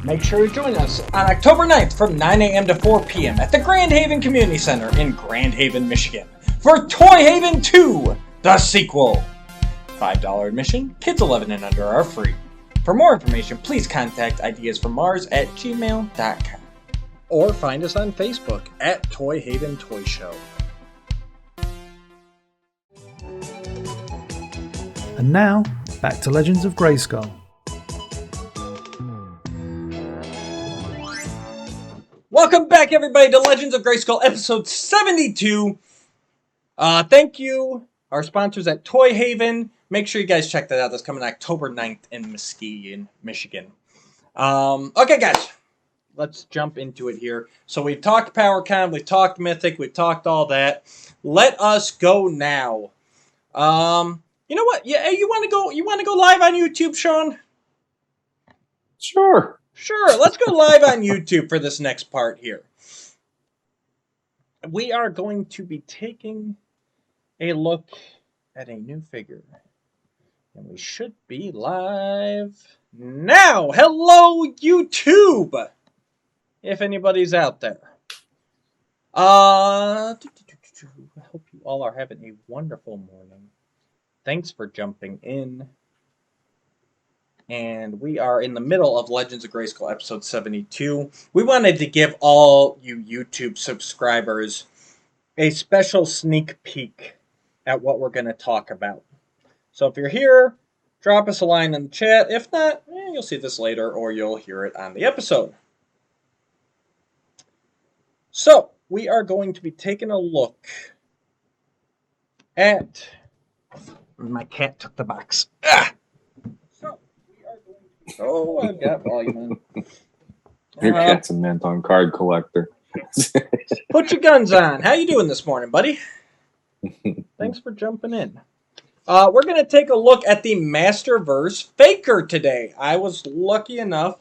Make sure to join us on October 9th from 9 a.m. to 4 p.m. at the Grand Haven Community Center in Grand Haven, Michigan for Toy Haven 2, the sequel. $5 admission, kids 11 and under are free. For more information, please contact ideasformars@gmail.com or find us on Facebook at Toy Haven Toy Show. And now, back to Legends of Grayskull. Welcome back, everybody, to Legends of Grayskull, episode 72. Thank you, our sponsors at Toy Haven. Make sure you guys check that out. That's coming October 9th in Muskegon, Michigan. Okay, guys, let's jump into it here. So we've talked Powercon, we've talked Mythic, we've talked all that. Let us go now. You know what? Yeah, you want to go live on YouTube, Sean? Sure. Sure, let's go live on YouTube for this next part here. We are going to be taking a look at a new figure. And we should be live now. Hello, YouTube! If anybody's out there. I hope you all are having a wonderful morning. Thanks for jumping in. And we are in the middle of Legends of Grayskull episode 72. We wanted to give all you YouTube subscribers a special sneak peek at what we're going to talk about. So if you're here, drop us a line in the chat. If not, you'll see this later or you'll hear it on the episode. So we are going to be taking a look at... My cat took the box. Ah! Oh, I've got volume in. Your cat's a mint on card collector. Put your guns on. How you doing this morning, buddy? Thanks for jumping in. We're going to take a look at the Masterverse Faker today. I was lucky enough.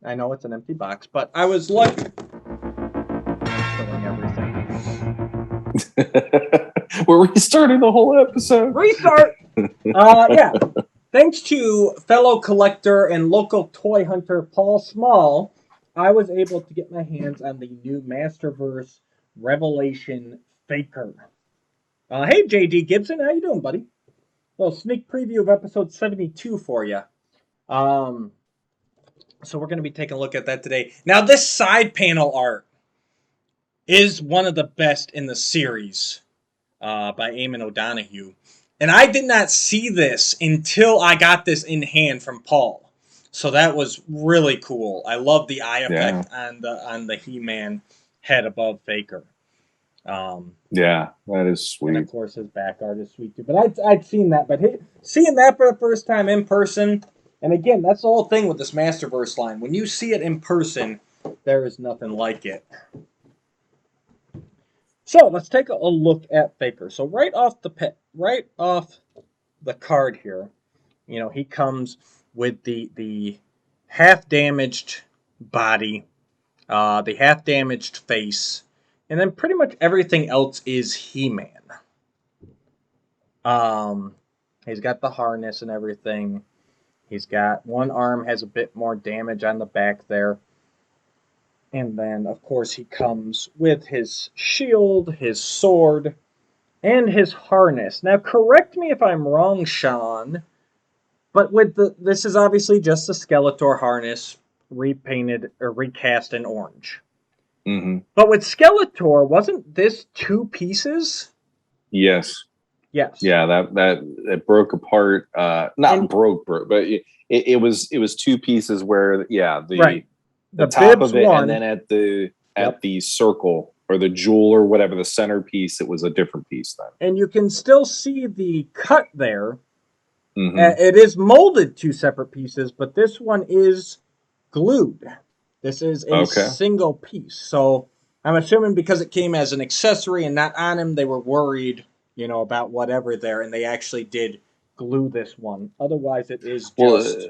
I know it's an empty box, but I was lucky. Killing everything. We're restarting the whole episode. Restart! Yeah. Thanks to fellow collector and local toy hunter Paul Small, I was able to get my hands on the new Masterverse Revelation Faker. Hey, J.D. Gibson, how you doing, buddy? A little sneak preview of episode 72 for you. So we're going to be taking a look at that today. Now, this side panel art is one of the best in the series by Eamon O'Donoghue. And I did not see this until I got this in hand from Paul. So that was really cool. I love the eye effect on the He-Man head above Faker. Yeah, that is sweet. And of course his back art is sweet too. But I'd seen that. But seeing that for the first time in person, and again, that's the whole thing with this Masterverse line. When you see it in person, there is nothing like it. So let's take a look at Faker. So right off the card here, you know, he comes with the half damaged body, the half damaged face, and then pretty much everything else is He-Man. He's got the harness and everything. He's got one arm has a bit more damage on the back there. And then, of course, he comes with his shield, his sword, and his harness. Now, correct me if I'm wrong, Sean, but this is obviously just a Skeletor harness repainted or recast in orange. Mm-hmm. But with Skeletor, wasn't this 2 pieces? Yes. Yes. Yeah, that broke apart. Broke, but it was 2 pieces where the top of it, and then at the circle or the jewel or whatever, the centerpiece, it was a different piece then. And you can still see the cut there. Mm-hmm. It is molded 2 separate pieces, but this one is glued. This is a single piece. So I'm assuming because it came as an accessory and not on him, they were worried, you know, about whatever there, and they actually did glue this one. Otherwise, it is just...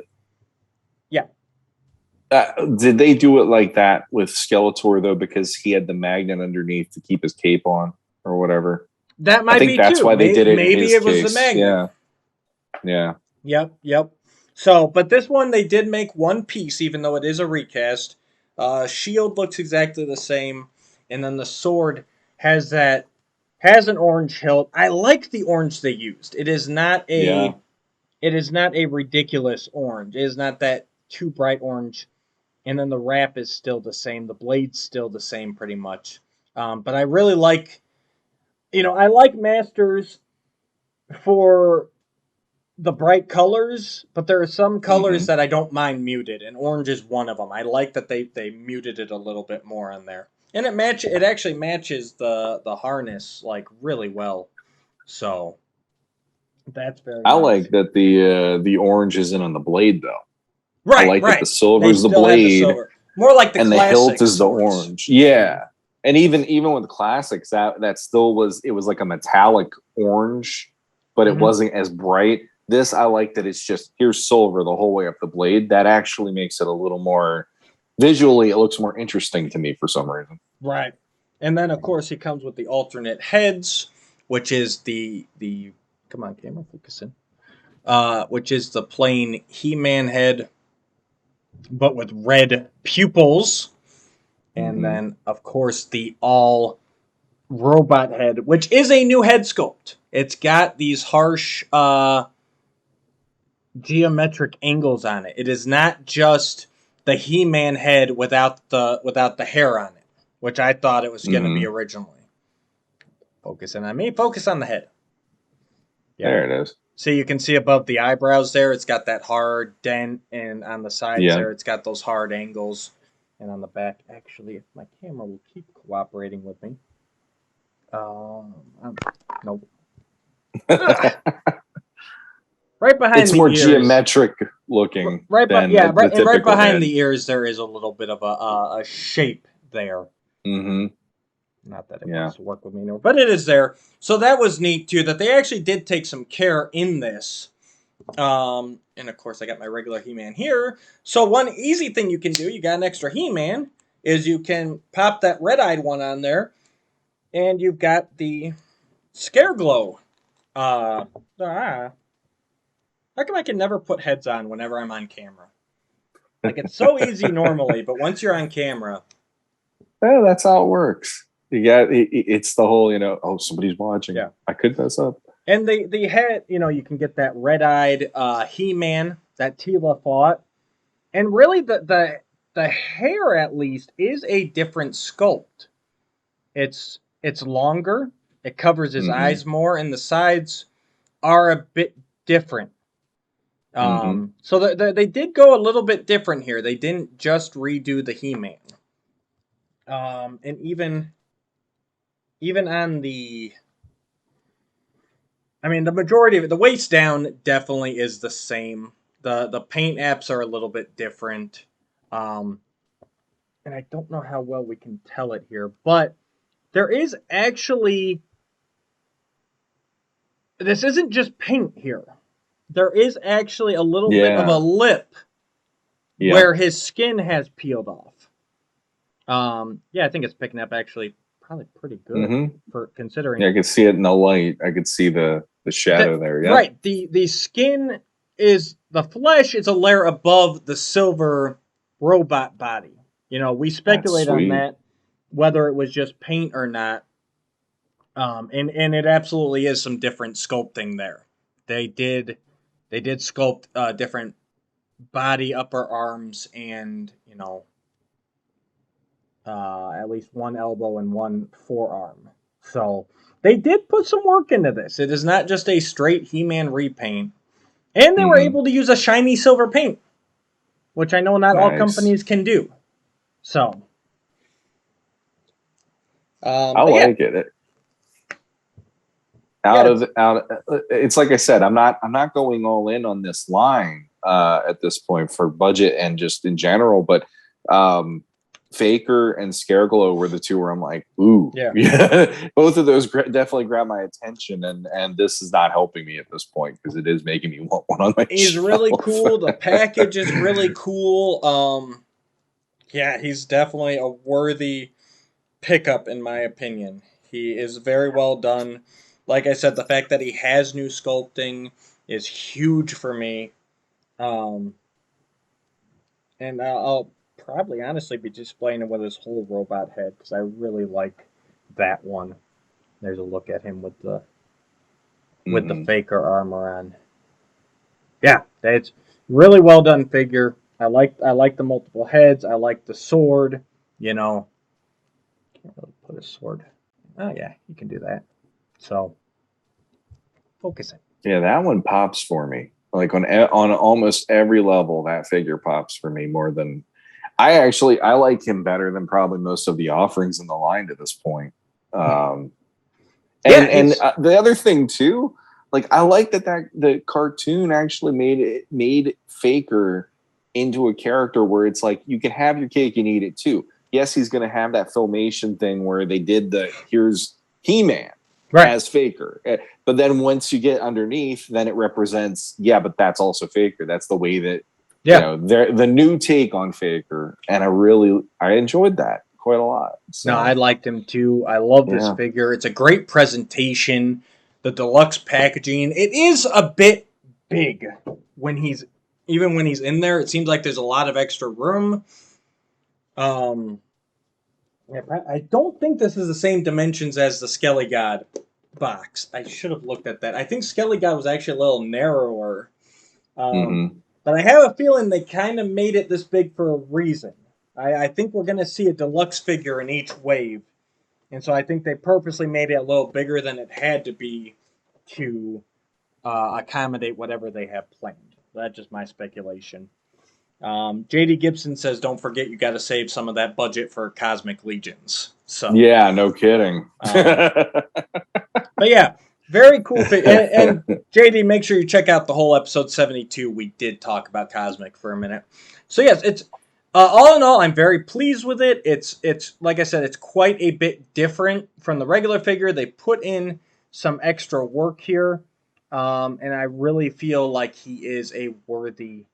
did they do it like that with Skeletor, though, because he had the magnet underneath to keep his cape on or whatever? That might be, that's why they did it. Maybe it was the magnet. Yeah. Yep. So, but this one, they did make 1 piece, even though it is a recast. Shield looks exactly the same. And then the sword has an orange hilt. I like the orange they used. It is not a ridiculous orange. It is not that too bright orange. And then the wrap is still the same. The blade's still the same pretty much. But I really like, I like Masters for the bright colors, but there are some colors that I don't mind muted, and orange is one of them. I like that they muted it a little bit more on there. And it actually matches the harness like really well. So that's very nice. Like that the orange isn't on the blade though. Right, I like that the silver is the blade. More like the and classics, the hilt is the orange. Yeah. And even with the classics, that still was like a metallic orange, but it wasn't as bright. This, I like that it's just here's silver the whole way up the blade. That actually makes it a little more visually, it looks more interesting to me for some reason. Right. And then of course he comes with the alternate heads, which is the come on, camera, focus in. Which is the plain He-Man head, but with red pupils. And then, of course, the all robot head, which is a new head sculpt. It's got these harsh geometric angles on it. It is not just the He-Man head without the hair on it, which I thought it was going to be originally. Focusing on me. Focus on the head. Yeah. There it is. So you can see above the eyebrows there, it's got that hard dent, and on the sides there, it's got those hard angles. And on the back, actually, if my camera will keep cooperating with me. Nope. Right behind it's the more ears, geometric looking. Right behind the ears, there is a little bit of a shape there. Mm-hmm. Not that it wants to work with me, no, but it is there. So that was neat too. That they actually did take some care in this. And of course, I got my regular He-Man here. So one easy thing you can do, you got an extra He-Man, is you can pop that red-eyed one on there, and you've got the Scare Glow. How come I can never put heads on whenever I'm on camera? Like, it's so easy normally, but once you're on camera... Well, that's how it works. You got it's the whole, somebody's watching. Yeah. I could mess up. And the head, you can get that red-eyed He-Man that Tila fought. And really, the hair, at least, is a different sculpt. It's longer. It covers his eyes more, and the sides are a bit different. So they did go a little bit different here. They didn't just redo the He-Man. And even on the, I mean, the majority of it, the waist down definitely is the same. The paint apps are a little bit different. And I don't know how well we can tell it here, but there is actually, this isn't just paint here. There is actually a little bit of a lip where his skin has peeled off. I think it's picking up actually probably pretty good for considering. Yeah, I could see it in the light. I could see the shadow there. Yeah. Right. The skin is, the flesh is a layer above the silver robot body. You know, we speculate on that, whether it was just paint or not. And it absolutely is some different sculpting there. They did sculpt different body, upper arms, and, you know, at least one elbow and one forearm. So they did put some work into this. It is not just a straight He-Man repaint. And they were able to use a shiny silver paint, which I know not all companies can do. So I like it. It's like I said, I'm not going all in on this line at this point for budget and just in general, but Faker and Scareglow were the two where I'm like, ooh, yeah. Both of those definitely grabbed my attention, and this is not helping me at this point because it is making me want one on my He's shelf. really cool. The package is really cool. He's definitely a worthy pickup in my opinion. He is very well done. Like I said, the fact that he has new sculpting is huge for me. And I'll probably honestly be displaying him with his whole robot head because I really like that one. There's a look at him with the Faker armor on. Yeah, it's really well done figure. I like the multiple heads. I like the sword. You know, can't really put a sword. Oh yeah, you can do that. So focusing. Yeah, that one pops for me. Like on almost every level, that figure pops for me more than I like him better than probably most of the offerings in the line to this point. And the other thing too, like I like that the cartoon actually made Faker into a character where it's like you can have your cake and eat it too. Yes, he's going to have that Filmation thing where they did here's He-Man as Faker. But then once you get underneath, then it represents, but that's also Faker. That's the way that, you know, the new take on Faker. And I enjoyed that quite a lot. So. No, I liked him too. I love this figure. It's a great presentation. The deluxe packaging. It is a bit big when he's in there. It seems like there's a lot of extra room. I don't think this is the same dimensions as the Skelly God box. I should have looked at that. I think Skelly God was actually a little narrower. But I have a feeling they kind of made it this big for a reason. I think we're going to see a deluxe figure in each wave. And so I think they purposely made it a little bigger than it had to be to accommodate whatever they have planned. That's just my speculation. JD Gibson says, don't forget you got to save some of that budget for Cosmic Legions. So yeah, no kidding. But yeah, very cool figure. And JD, make sure you check out the whole episode 72. We did talk about Cosmic for a minute. So yes, it's all in all, I'm very pleased with it. It's like I said, it's quite a bit different from the regular figure. They put in some extra work here, and I really feel like he is a worthy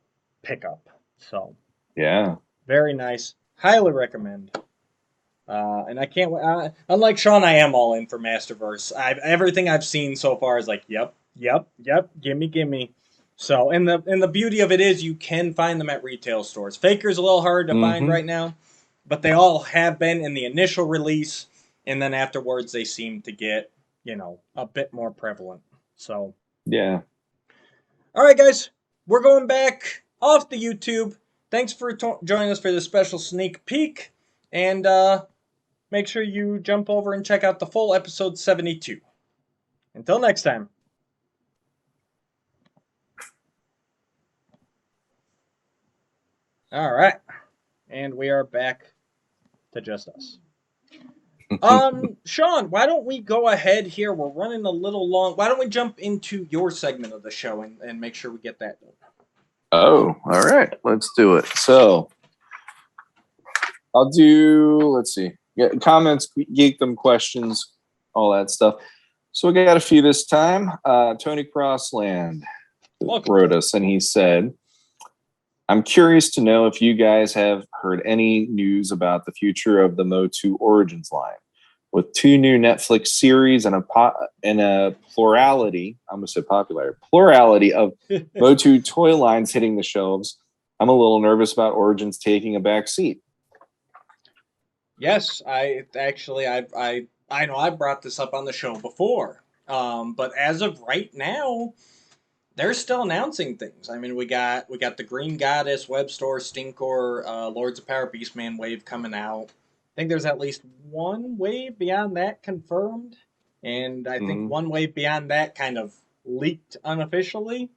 pickup. So yeah, very nice. Highly recommend. And I can't. Unlike Sean, I am all in for Masterverse. Everything I've seen so far is like, yep, gimme. So, and the beauty of it is you can find them at retail stores. Faker's a little hard to find right now, but they all have been in the initial release, and then afterwards they seem to get, a bit more prevalent. So yeah. All right, guys, we're going back off the YouTube. Thanks for joining us for this special sneak peek, and make sure you jump over and check out the full episode 72. Until next time. All right. And we are back to just us. Sean, why don't we go ahead here? We're running a little long. Why don't we jump into your segment of the show and make sure we get that done? Oh, all right. Let's do it. So I'll do, let's see. Comments, geekdom, questions, all that stuff. So we got a few this time. Tony Crossland wrote us, and he said, I'm curious to know if you guys have heard any news about the future of the Motu Origins line. With 2 new Netflix series and a plurality, I almost said popularity, plurality of Motu toy lines hitting the shelves, I'm a little nervous about Origins taking a back seat. Yes, I know I brought this up on the show before, but as of right now, they're still announcing things. I mean, we got the Green Goddess, Webstore, Stinkor, Lords of Power, Beastman wave coming out. I think there's at least one wave beyond that confirmed, and I think one wave beyond that kind of leaked unofficially.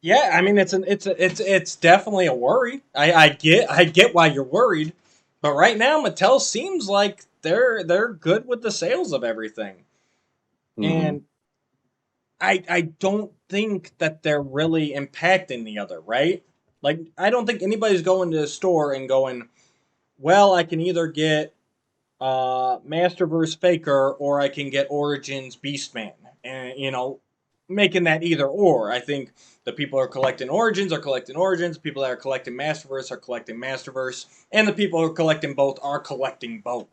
Yeah, I mean it's definitely a worry. I get why you're worried, but right now Mattel seems like they're good with the sales of everything, and I don't think that they're really impacting the other, right? Like, I don't think anybody's going to the store and going, well, I can either get Masterverse Faker or I can get Origins Beastman. And, making that either or. I think the people who are collecting Origins are collecting Origins. People that are collecting Masterverse are collecting Masterverse. And the people who are collecting both are collecting both.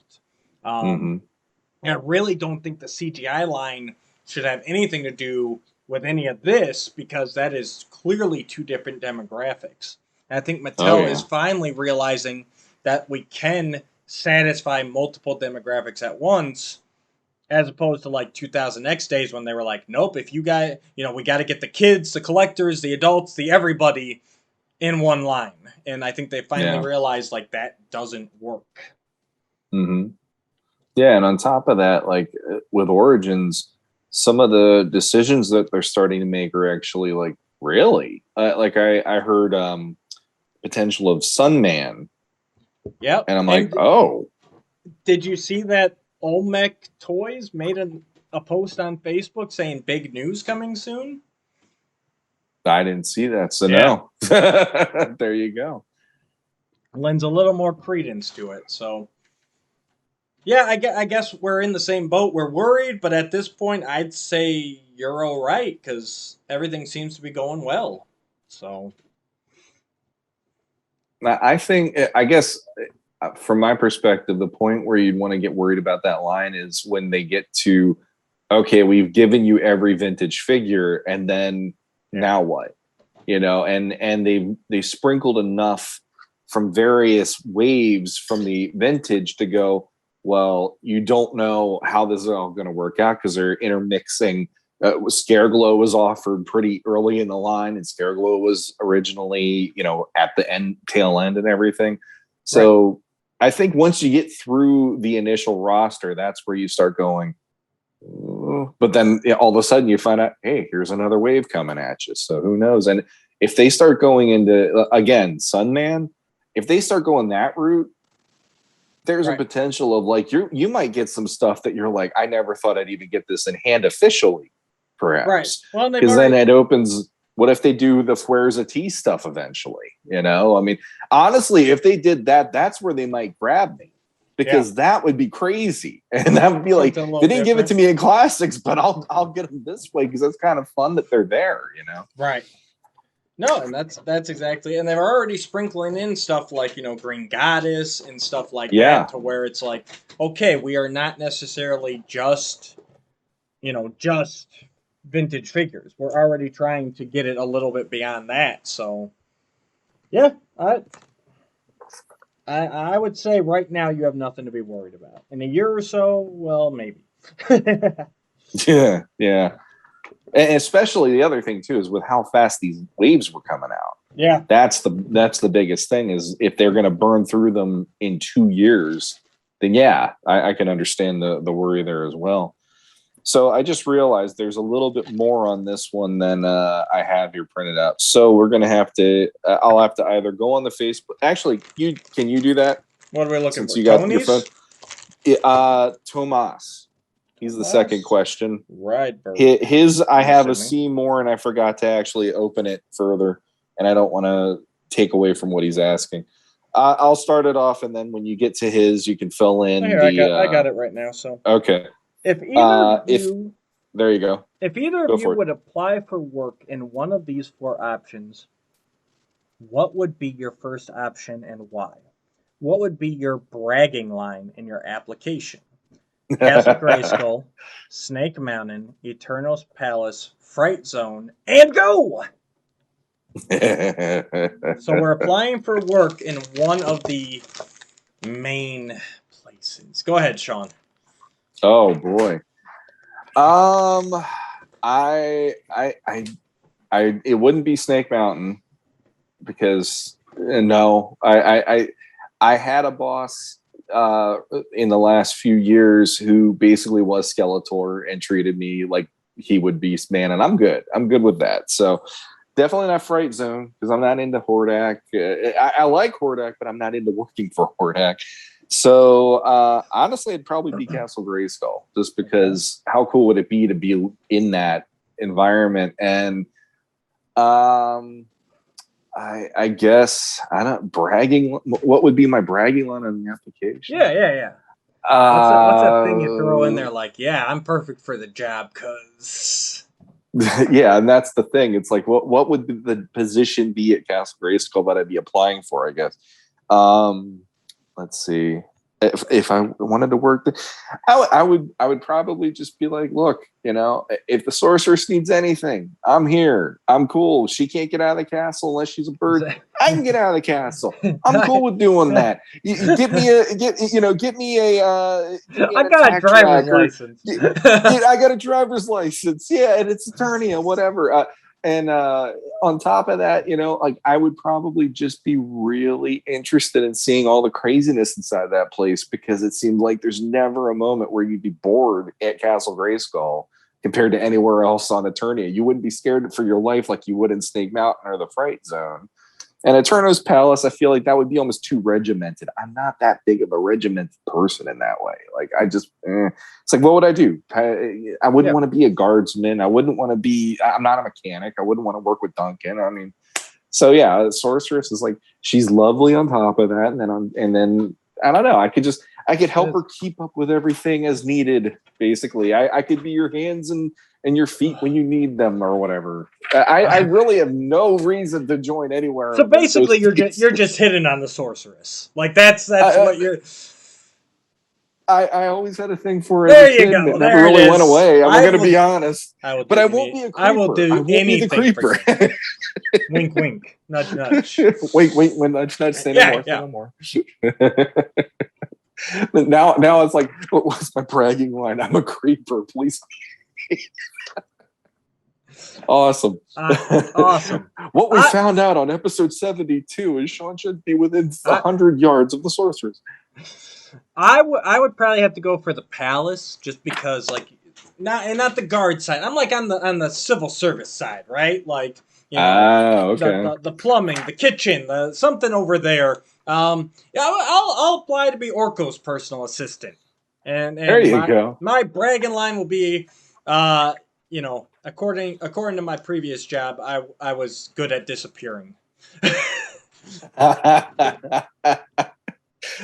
And I really don't think the CGI line should have anything to do with any of this, because that is clearly 2 different demographics. And I think Mattel is finally realizing that we can satisfy multiple demographics at once, as opposed to like 2000X days when they were like, nope, if you got, we got to get the kids, the collectors, the adults, the everybody in one line. And I think they finally realized like that doesn't work. Yeah, and on top of that, like with Origins, some of the decisions that they're starting to make are actually like really like I heard potential of Sunman. Yep. And I'm like, oh. Did you see that Olmec Toys made a post on Facebook saying big news coming soon? I didn't see that, so no. There you go. Lends a little more credence to it, so. Yeah, I guess we're in the same boat. We're worried, but at this point, I'd say you're all right, because everything seems to be going well. So, I guess, from my perspective, the point where you'd want to get worried about that line is when they get to, okay, we've given you every vintage figure, and then now what? And they sprinkled enough from various waves from the vintage to go, well, you don't know how this is all going to work out, because they're intermixing. Scareglow was offered pretty early in the line, and Scareglow was originally, at the tail end and everything. So I think once you get through the initial roster, that's where you start going. But then all of a sudden you find out, hey, here's another wave coming at you. So who knows? And if they start going into, again, Sunman, if they start going that route, there's a potential of like you might get some stuff that you're like, I never thought I'd even get this in hand officially, perhaps. Right. Well, because then it opens. What if they do the Fuerza T stuff eventually? I mean, honestly, if they did that, that's where they might grab me, because that would be crazy, and that would be like, they didn't give it to me in classics, but I'll get them this way because it's kind of fun that they're there. Right. No, and that's exactly, and they're already sprinkling in stuff like, Green Goddess and stuff like that, to where it's like, okay, we are not necessarily just vintage figures. We're already trying to get it a little bit beyond that. So, yeah, I would say right now you have nothing to be worried about. In a year or so, well, maybe. Yeah. And especially the other thing too is with how fast these waves were coming out. Yeah. That's the biggest thing, is if they're going to burn through them in 2 years, then yeah, I can understand the worry there as well. So I just realized there's a little bit more on this one than I have here printed out. So we're going to have to, I'll have to either go on the Facebook. Actually, can you do that? What are we looking Since for? you got Tony's? your phone. Tomas. He's the second question. Right. His I have a C more, and I forgot to actually open it further, and I don't want to take away from what he's asking. I'll start it off, and then when you get to his, you can fill in. Here, I got it right now. So okay. If either of you, there you go. If either of you would apply for work in one of these 4 options, what would be your first option and why? What would be your bragging line in your application? Castle Grayskull, Snake Mountain, Eternal's Palace, Fright Zone, and go! So we're applying for work in one of the main places. Go ahead, Sean. Oh boy. It wouldn't be Snake Mountain, because no, I had a boss in the last few years who basically was Skeletor and treated me like he would Beast Man, and I'm good with that. So definitely not Fright Zone, because I'm not into Hordak. I like Hordak, but I'm not into working for Hordak. So honestly, it'd probably be Castle Grayskull, just because how cool would it be to be in that environment? And I guess bragging. What would be my bragging line on the application? Yeah. What's that thing you throw in there? Like, yeah, I'm perfect for the job, cause. Yeah, and that's the thing. It's like, what would the position be at Castle Grayskull that I'd be applying for? I guess. Let's see. If I wanted to work, I would probably just be like, look, if the sorceress needs anything, I'm here. I'm cool. She can't get out of the castle unless she's a bird. I can get out of the castle. I'm cool with doing that. Get me a. I got a driver's license. I got a driver's license. Yeah, and it's Eternia, whatever. And on top of that, I would probably just be really interested in seeing all the craziness inside that place, because it seemed like there's never a moment where you'd be bored at Castle Grayskull compared to anywhere else on Eternia. You wouldn't be scared for your life like you would in Snake Mountain or the Fright Zone. And Eterno's Palace, I feel like that would be almost too regimented. I'm not that big of a regimented person in that way. Like, I just, it's like, what would I do? I wouldn't want to be a guardsman. I wouldn't want to be, I'm not a mechanic. I wouldn't want to work with Duncan. I mean, so yeah, the sorceress is like, she's lovely on top of that. And then I don't know, I could help her keep up with everything as needed. Basically, I could be your hands and your feet when you need them or whatever. I really have no reason to join anywhere. So basically, you're just hitting on the sorceress. Like that's what you're. I always had a thing for it. There you go. It never really went away. I'm going to be honest. I won't be a creeper. I will do anything. Be the creeper. Wink, wink. Nudge, nudge. Wait. When nudge, nudge. Say no more. Now it's like, what was my bragging line? I'm a creeper. Please. Awesome. Awesome. What we found out on episode 72 is Sean should be within 100 yards of the sorceress. I would probably have to go for the palace, just because, like, not the guard side. I'm like on the civil service side, right? Like, okay. the plumbing, the kitchen, something over there. I'll apply to be Orko's personal assistant. And there you go. My bragging line will be, according to my previous job, I was good at disappearing.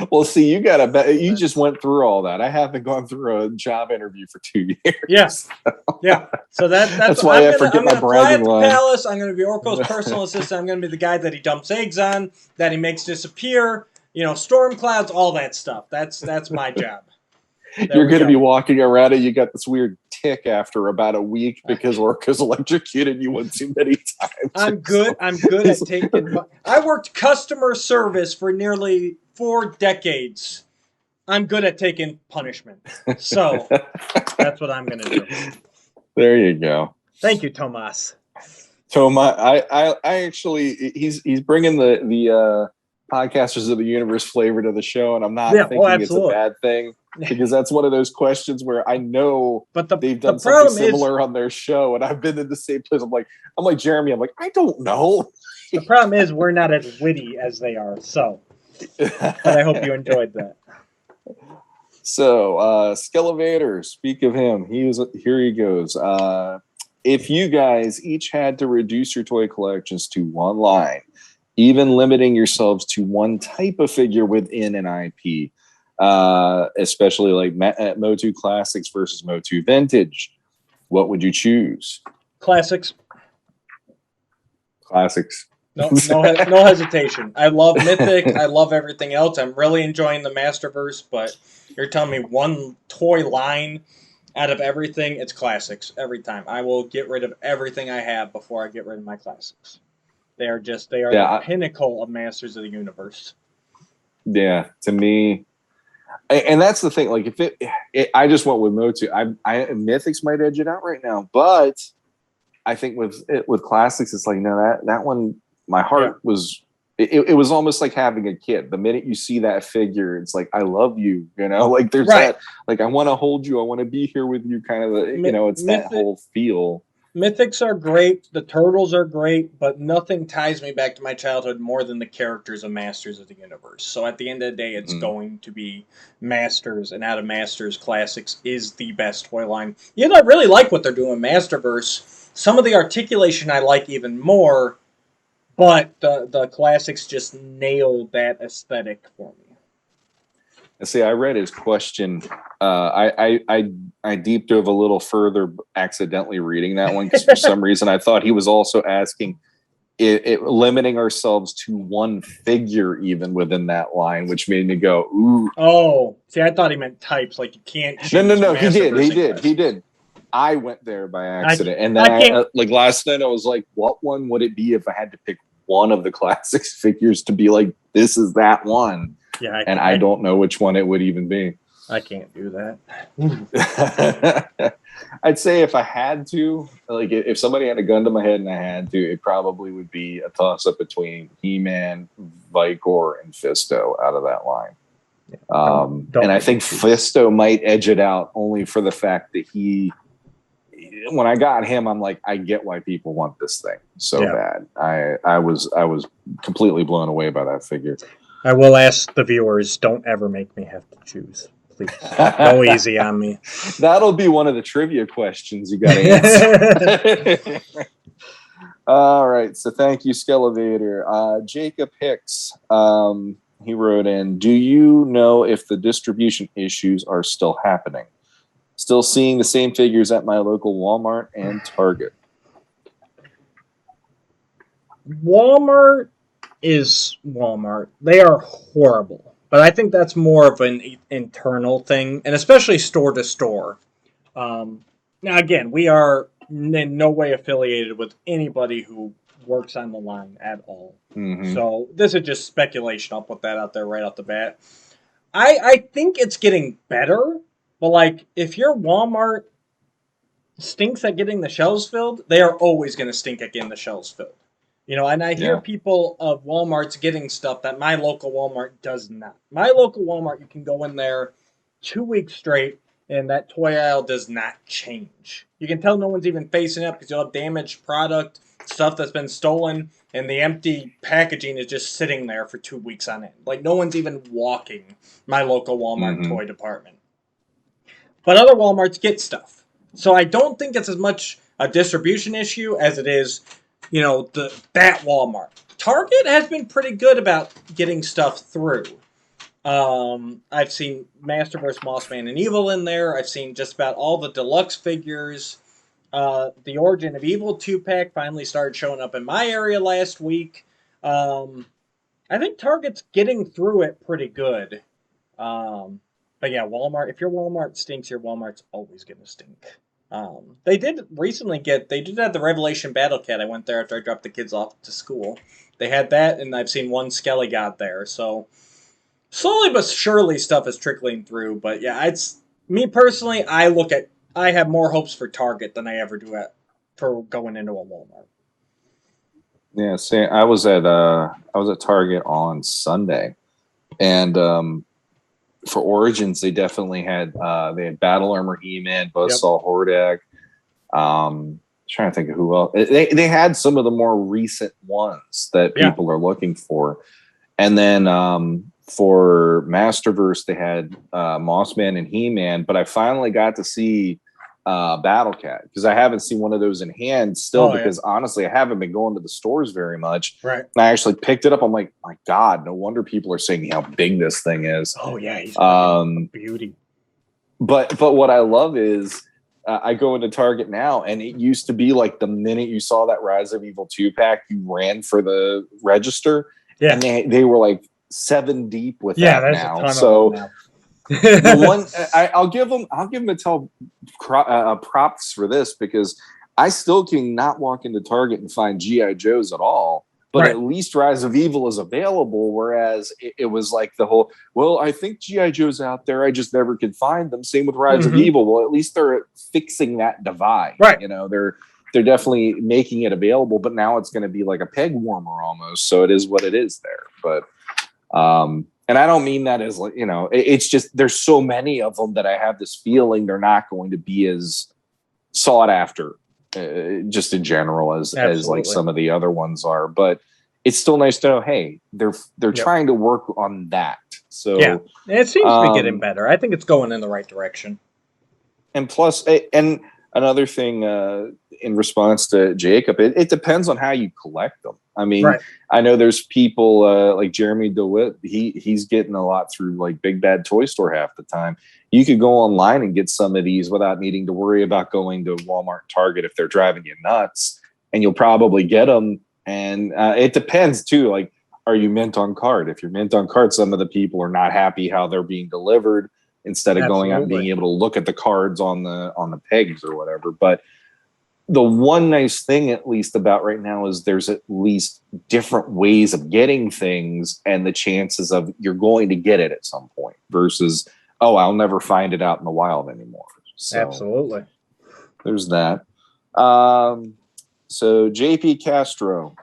Well, see, you just went through all that. I haven't gone through a job interview for 2 years. Yes. Yeah. So that's why I forget my bragging line. Palace. I'm going to be Orko's personal assistant. I'm going to be the guy that he dumps eggs on, that he makes disappear. Storm clouds, all that stuff. That's my job. You're going to be walking around and you got this weird tick after about a week because Orca's electrocuted you one too many times. I'm good at taking. I worked customer service for nearly 4 decades. I'm good at taking punishment. So that's what I'm going to do. There you go. Thank you, Tomas. Toma, I actually, he's bringing the podcasters of the universe flavor to the show, and I'm not thinking it's a bad thing, because that's one of those questions where I know they've done something similar on their show, and I've been in the same place. I'm like Jeremy. I'm like, I don't know. The problem is we're not as witty as they are, so. But I hope you enjoyed that. So, Skelevator, speak of him. Here he goes. If you guys each had to reduce your toy collections to one line, even limiting yourselves to one type of figure within an IP, especially like Motu Classics versus Motu Vintage, what would you choose? Classics. No hesitation. I love Mythic. I love everything else. I'm really enjoying the Masterverse, but you're telling me one toy line out of everything, it's Classics every time. I will get rid of everything I have before I get rid of my Classics. They are the pinnacle of Masters of the Universe. Yeah, to me, and that's the thing. Like, I just went with Motu. Mythics might edge it out right now, but I think with Classics, it's like, no, that one. My heart was, it was almost like having a kid. The minute you see that figure, it's like, I love you, like there's that, like, I want to hold you. I want to be here with you kind of, it's that whole feel. Mythics are great. The turtles are great, but nothing ties me back to my childhood more than the characters of Masters of the Universe. So at the end of the day, it's going to be Masters, and out of Masters, Classics is the best toy line. I really like what they're doing Masterverse. Some of the articulation I like even more, but the Classics just nailed that aesthetic for me. See, I read his question. I deep dove a little further, accidentally reading that one, because for some reason I thought he was also asking limiting ourselves to one figure even within that line, which made me go, ooh. Oh, see, I thought he meant types, like you can't choose. No, he did. I went there by accident, and then like last night I was like, what one would it be if I had to pick one of the Classics figures to be like, this is that one? Yeah, I don't know which one it would even be. I can't do that. I'd say if I had to, like, if somebody had a gun to my head and I had to, it probably would be a toss-up between He-Man, Vicor, and Fisto out of that line. And I think Fisto might edge it out only for the fact that when I got him, I'm like, I get why people want this thing so bad. I was completely blown away by that figure. I will ask the viewers, don't ever make me have to choose. Please. Go easy on me. That'll be one of the trivia questions you got to answer. All right. So thank you, Skelevator. Jacob Hicks, he wrote in, do you know if the distribution issues are still happening? Still seeing the same figures at my local Walmart and Target. Walmart is Walmart. They are horrible. But I think that's more of an internal thing, and especially store to store. Now, again, we are in no way affiliated with anybody who works on the line at all. Mm-hmm. So this is just speculation. I'll put that out there right off the bat. I think it's getting better, but like if your Walmart stinks at getting the shelves filled, they are always going to stink at getting the shelves filled. And I hear people of Walmart's getting stuff that my local Walmart does not. My local Walmart, you can go in there 2 weeks straight, and that toy aisle does not change. You can tell no one's even facing up because you'll have damaged product, stuff that's been stolen, and the empty packaging is just sitting there for 2 weeks on end. Like, no one's even walking my local Walmart toy department. But other Walmarts get stuff. So I don't think it's as much a distribution issue as it is that Walmart. Target has been pretty good about getting stuff through. I've seen Masterverse Mossman and Evil in there. I've seen just about all the deluxe figures. The Origin of Evil 2-pack finally started showing up in my area last week. I think Target's getting through it pretty good. But yeah, Walmart, if your Walmart stinks, your Walmart's always going to stink. They did have the Revelation Battle Cat. I went there after I dropped the kids off to school. They had that, and I've seen one Skelly God there. So slowly but surely stuff is trickling through. But yeah, me personally, I have more hopes for Target than I ever do for going into a Walmart. Yeah, see, I was at Target on Sunday, and for Origins they definitely had Battle Armor He-Man, Buzzsaw, Hordak. Trying to think of who else. They had some of the more recent ones that people are looking for, and then for Masterverse they had Mossman and He-Man. But I finally got to see Battle Cat because I haven't seen one of those in hand still because honestly I haven't been going to the stores very much. Right. And I actually picked it up. I'm like, my God, no wonder people are saying how big this thing is. Oh yeah, he's a beauty. But what I love is I go into Target now, and it used to be like the minute you saw that Rise of Evil 2-pack, you ran for the register. Yeah. And they were like 7 deep with that now. A ton of them now. The one I'll give them Mattel props for this because I still cannot walk into Target and find G.I. Joes at all. But at least Rise of Evil is available, whereas it was like the whole, well, I think G.I. Joe's out there. I just never could find them. Same with Rise of Evil. Well, at least they're fixing that divide. Right. You know, they're definitely making it available, but now it's going to be like a peg warmer almost. So it is what it is there. But, and I don't mean that as like, you know, it's just there's so many of them that I have this feeling they're not going to be as sought after. Just in general as like some of the other ones are, but it's still nice to know, hey, they're trying to work on that. So yeah, it seems to be getting better. I think it's going in the right direction. And plus, and another thing in response to Jacob, it depends on how you collect them. I mean, I know there's people like Jeremy DeWitt. He's getting a lot through like Big Bad Toy Store half the time. You could go online and get some of these without needing to worry about going to Walmart, Target if they're driving you nuts, and you'll probably get them. And it depends too. Like, are you mint on card? If you're mint on card, some of the people are not happy how they're being delivered instead of going out and being able to look at the cards on the pegs or whatever. But the one nice thing, at least about right now, is there's at least different ways of getting things, and the chances of you're going to get it at some point versus, oh, I'll never find it out in the wild anymore. So absolutely. There's that. So JP Castro,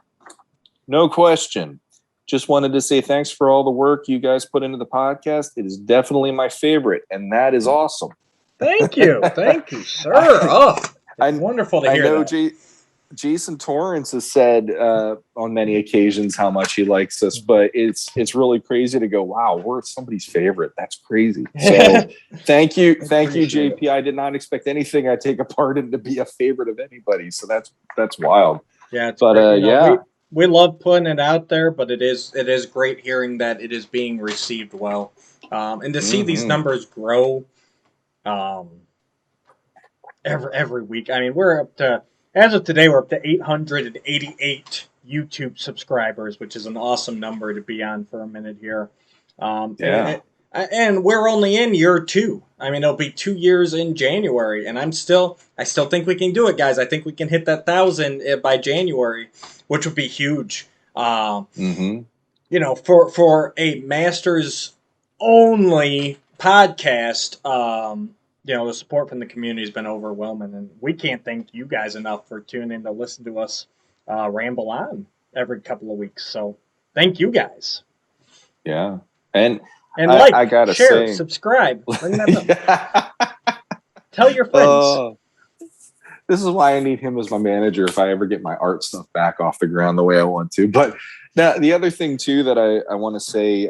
no question. Just wanted to say thanks for all the work you guys put into the podcast. It is definitely my favorite, and that is awesome. Thank you. Thank you, sir. Oh, it's wonderful to hear that. Jason Torrance has said on many occasions how much he likes us, but it's really crazy to go, wow, we're somebody's favorite. That's crazy. So thank you, JP. I did not expect anything I take a part in to be a favorite of anybody. So that's wild. Yeah, but we love putting it out there, but it is great hearing that it is being received well, and to see these numbers grow every week. I mean, we're up to. As of today, we're up to 888 YouTube subscribers, which is an awesome number to be on for a minute here. And we're only in year 2. I mean, it'll be 2 years in January, and I still think we can do it, guys. I think we can hit that 1,000 by January, which would be huge. You know, for a Masters only podcast. You know, the support from the community has been overwhelming, and we can't thank you guys enough for tuning in to listen to us ramble on every couple of weeks. So thank you guys. Yeah. And like, I gotta share, say, subscribe, bring that up. Tell your friends. This is why I need him as my manager if I ever get my art stuff back off the ground the way I want to. But now the other thing too that I want to say,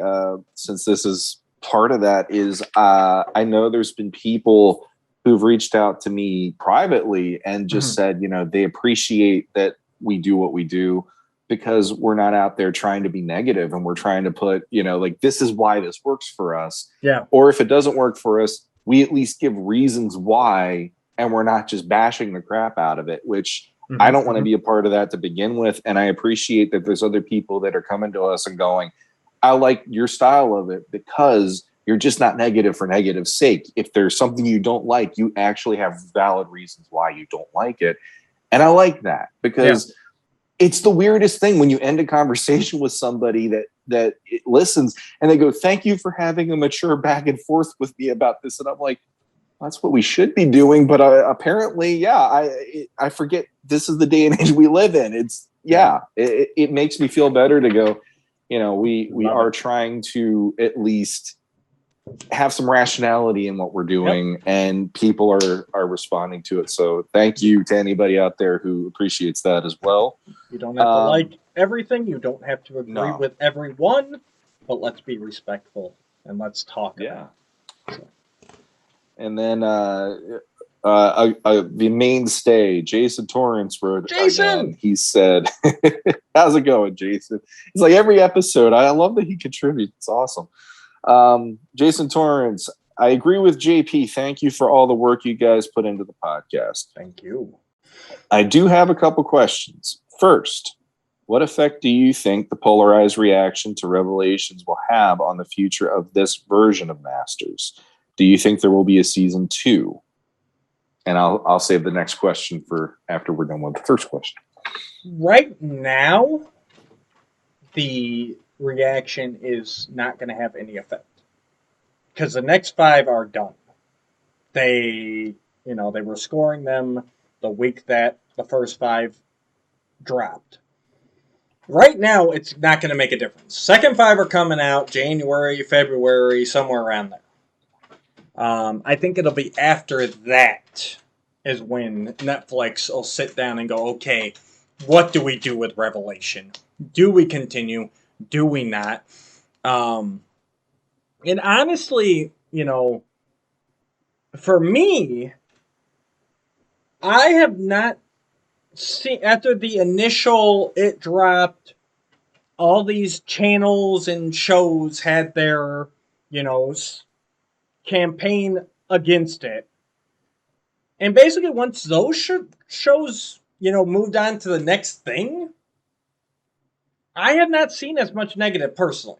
since this is part of that, is I know there's been people who've reached out to me privately and just said, you know, they appreciate that we do what we do because we're not out there trying to be negative, and we're trying to put, you know, like, this is why this works for us. Yeah. Or if it doesn't work for us, we at least give reasons why, and we're not just bashing the crap out of it, which I don't want to be a part of that to begin with. And I appreciate that there's other people that are coming to us and going, I like your style of it because you're just not negative for negative's sake. If there's something you don't like, you actually have valid reasons why you don't like it. And I like that because it's the weirdest thing when you end a conversation with somebody that listens and they go, thank you for having a mature back and forth with me about this. And I'm like, that's what we should be doing. But apparently, yeah, I forget this is the day and age we live in. It makes me feel better to go, we are trying to at least have some rationality in what we're doing, and people are responding to it. So thank you to anybody out there who appreciates that as well. You don't have to like everything. You don't have to agree with everyone, but let's be respectful and let's talk about it. So. And then the mainstay, Jason Torrance, wrote again. He said, how's it going, Jason? He's like, every episode, I love that he contributes. It's awesome. Jason Torrance, I agree with JP. Thank you for all the work you guys put into the podcast. Thank you. I do have a couple questions. First, what effect do you think the polarized reaction to Revelations will have on the future of this version of Masters? Do you think there will be a season 2? And I'll save the next question for after we're done with the first question. Right now, the reaction is not going to have any effect because the next 5 are done. They were scoring them the week that the first 5 dropped. Right now, it's not going to make a difference. Second 5 are coming out January, February, somewhere around there. I think it'll be after that is when Netflix will sit down and go, okay, what do we do with Revelation? Do we continue? Do we not? And honestly, for me, I have not seen, after the initial it dropped, all these channels and shows had their, campaign against it. And basically, once those shows, moved on to the next thing, I have not seen as much negative personally.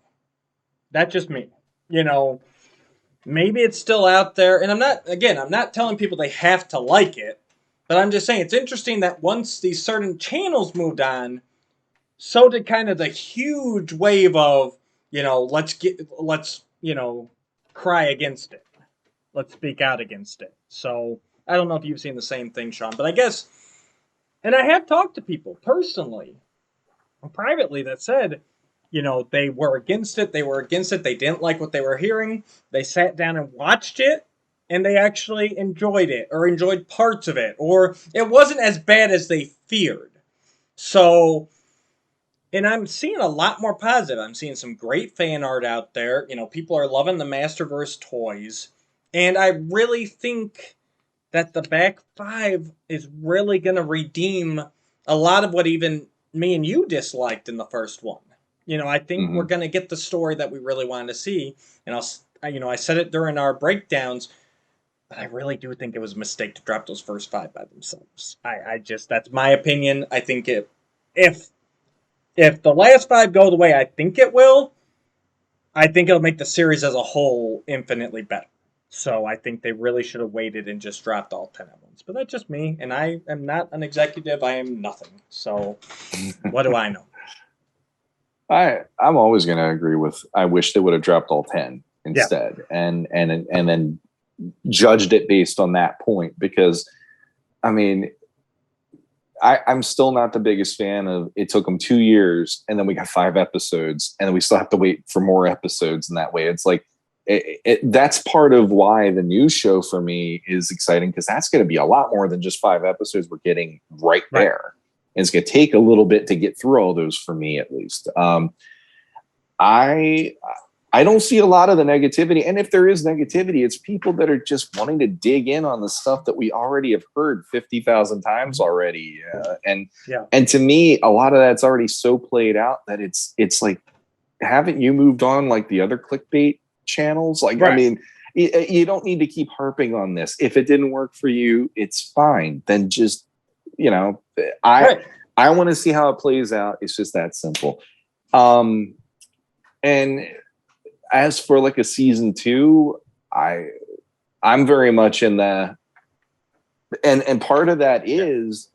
That's just me. Maybe it's still out there. And I'm not telling people they have to like it. But I'm just saying it's interesting that once these certain channels moved on, so did kind of the huge wave of, let's cry against it. Let's speak out against it. So I don't know if you've seen the same thing, Sean, but I guess, and I have talked to people personally, privately, that said, they were against it. They didn't like what they were hearing. They sat down and watched it, and they actually enjoyed it, or enjoyed parts of it, or it wasn't as bad as they feared. So, and I'm seeing a lot more positive. I'm seeing some great fan art out there. People are loving the Masterverse toys. And I really think that the back 5 is really going to redeem a lot of what even me and you disliked in the first one. I think we're going to get the story that we really wanted to see. And I said it during our breakdowns, but I really do think it was a mistake to drop those first 5 by themselves. That's my opinion. I think if the last 5 go the way I think it will, I think it'll make the series as a whole infinitely better. So I think they really should have waited and just dropped all 10 at once. But that's just me, and I am not an executive. I am nothing. So what do I know? I'm always going to agree with. I wish they would have dropped all 10 instead, and then judged it based on that point. Because, I mean, I'm still not the biggest fan of. It took them 2 years, and then we got 5 episodes, and then we still have to wait for more episodes. And that way, it's like. That's part of why the new show for me is exciting, because that's going to be a lot more than just 5 episodes we're getting right there. And it's going to take a little bit to get through all those for me, at least. I don't see a lot of the negativity. And if there is negativity, it's people that are just wanting to dig in on the stuff that we already have heard 50,000 times already. And to me, a lot of that's already so played out that it's like, haven't you moved on like the other clickbait channels? Like, I mean, you don't need to keep harping on this. If it didn't work for you, it's fine. Then just, I want to see how it plays out. It's just that simple. And as for like a season 2, I'm very much in the, and part of that is,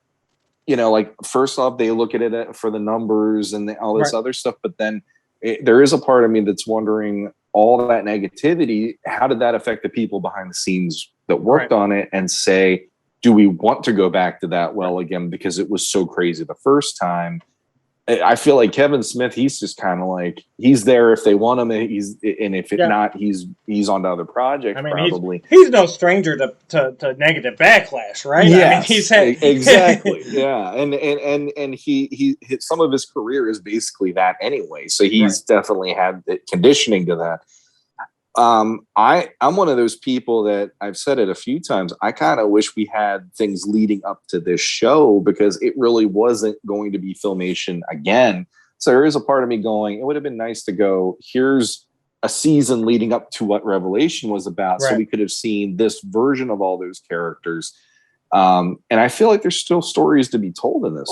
like, first off, they look at it for the numbers and all this other stuff, but then there is a part of me that's wondering, all that negativity, how did that affect the people behind the scenes that worked on it and say, do we want to go back to that well again because it was so crazy the first time? I feel like Kevin Smith, he's just kind of like, he's there if they want him, and if not, he's on to other projects. I mean, probably he's no stranger to negative backlash, right? Yes, I mean, he's had exactly, yeah, and he some of his career is basically that anyway, so he's definitely had conditioning to that. I'm one of those people that I've said it a few times. I kind of wish we had things leading up to this show because it really wasn't going to be Filmation again. So there is a part of me going, it would have been nice to go, here's a season leading up to what Revelation was about. So we could have seen this version of all those characters. And I feel like there's still stories to be told in this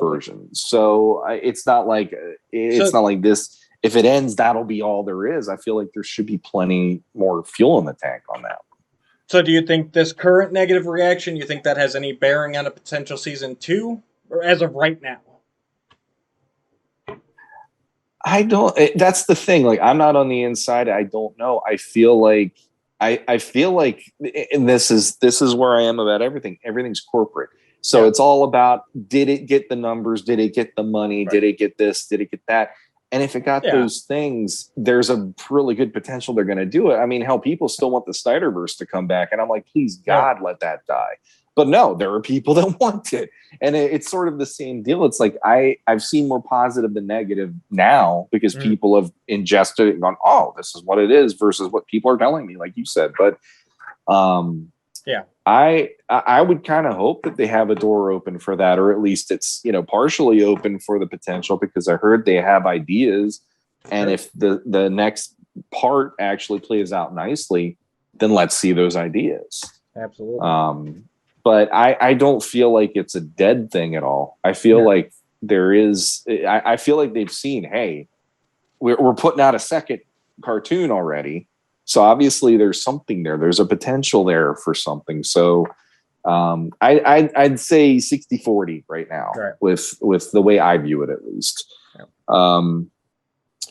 version. So it's not like this. If it ends, that'll be all there is. I feel like there should be plenty more fuel in the tank on that. So do you think this current negative reaction, you think that has any bearing on a potential season 2? Or as of right now? I don't. That's the thing. Like, I'm not on the inside. I don't know. I feel like I feel like, and this is where I am about everything. Everything's corporate. So it's all about, did it get the numbers? Did it get the money? Did it get this? Did it get that? And if it got those things, there's a really good potential they're going to do it. I mean, hell, people still want the Snyderverse to come back. And I'm like, please, God, let that die. But no, there are people that want it. And it's sort of the same deal. It's like I've seen more positive than negative now because people have ingested it and gone, oh, this is what it is versus what people are telling me, like you said. But I would kind of hope that they have a door open for that, or at least it's, partially open for the potential, because I heard they have ideas. And if the next part actually plays out nicely, then let's see those ideas. Absolutely. But I don't feel like it's a dead thing at all. I feel like there is, I feel like they've seen, hey, we're putting out a second cartoon already. So obviously there's something there. There's a potential there for something. So I'd say 60-40 right now with the way I view it, at least. And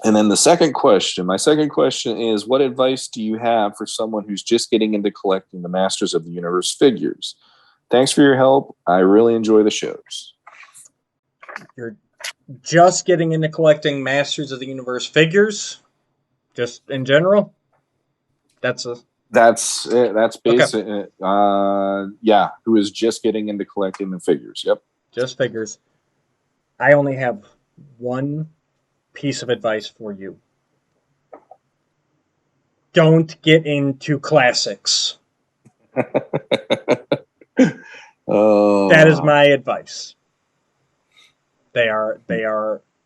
then my second question is, what advice do you have for someone who's just getting into collecting the Masters of the Universe figures? Thanks for your help. I really enjoy the shows. You're just getting into collecting Masters of the Universe figures, just in general? That's it. That's basic. Who is just getting into collecting the figures. Yep. Just figures. I only have one piece of advice for you. Don't get into classics. That is my advice. They are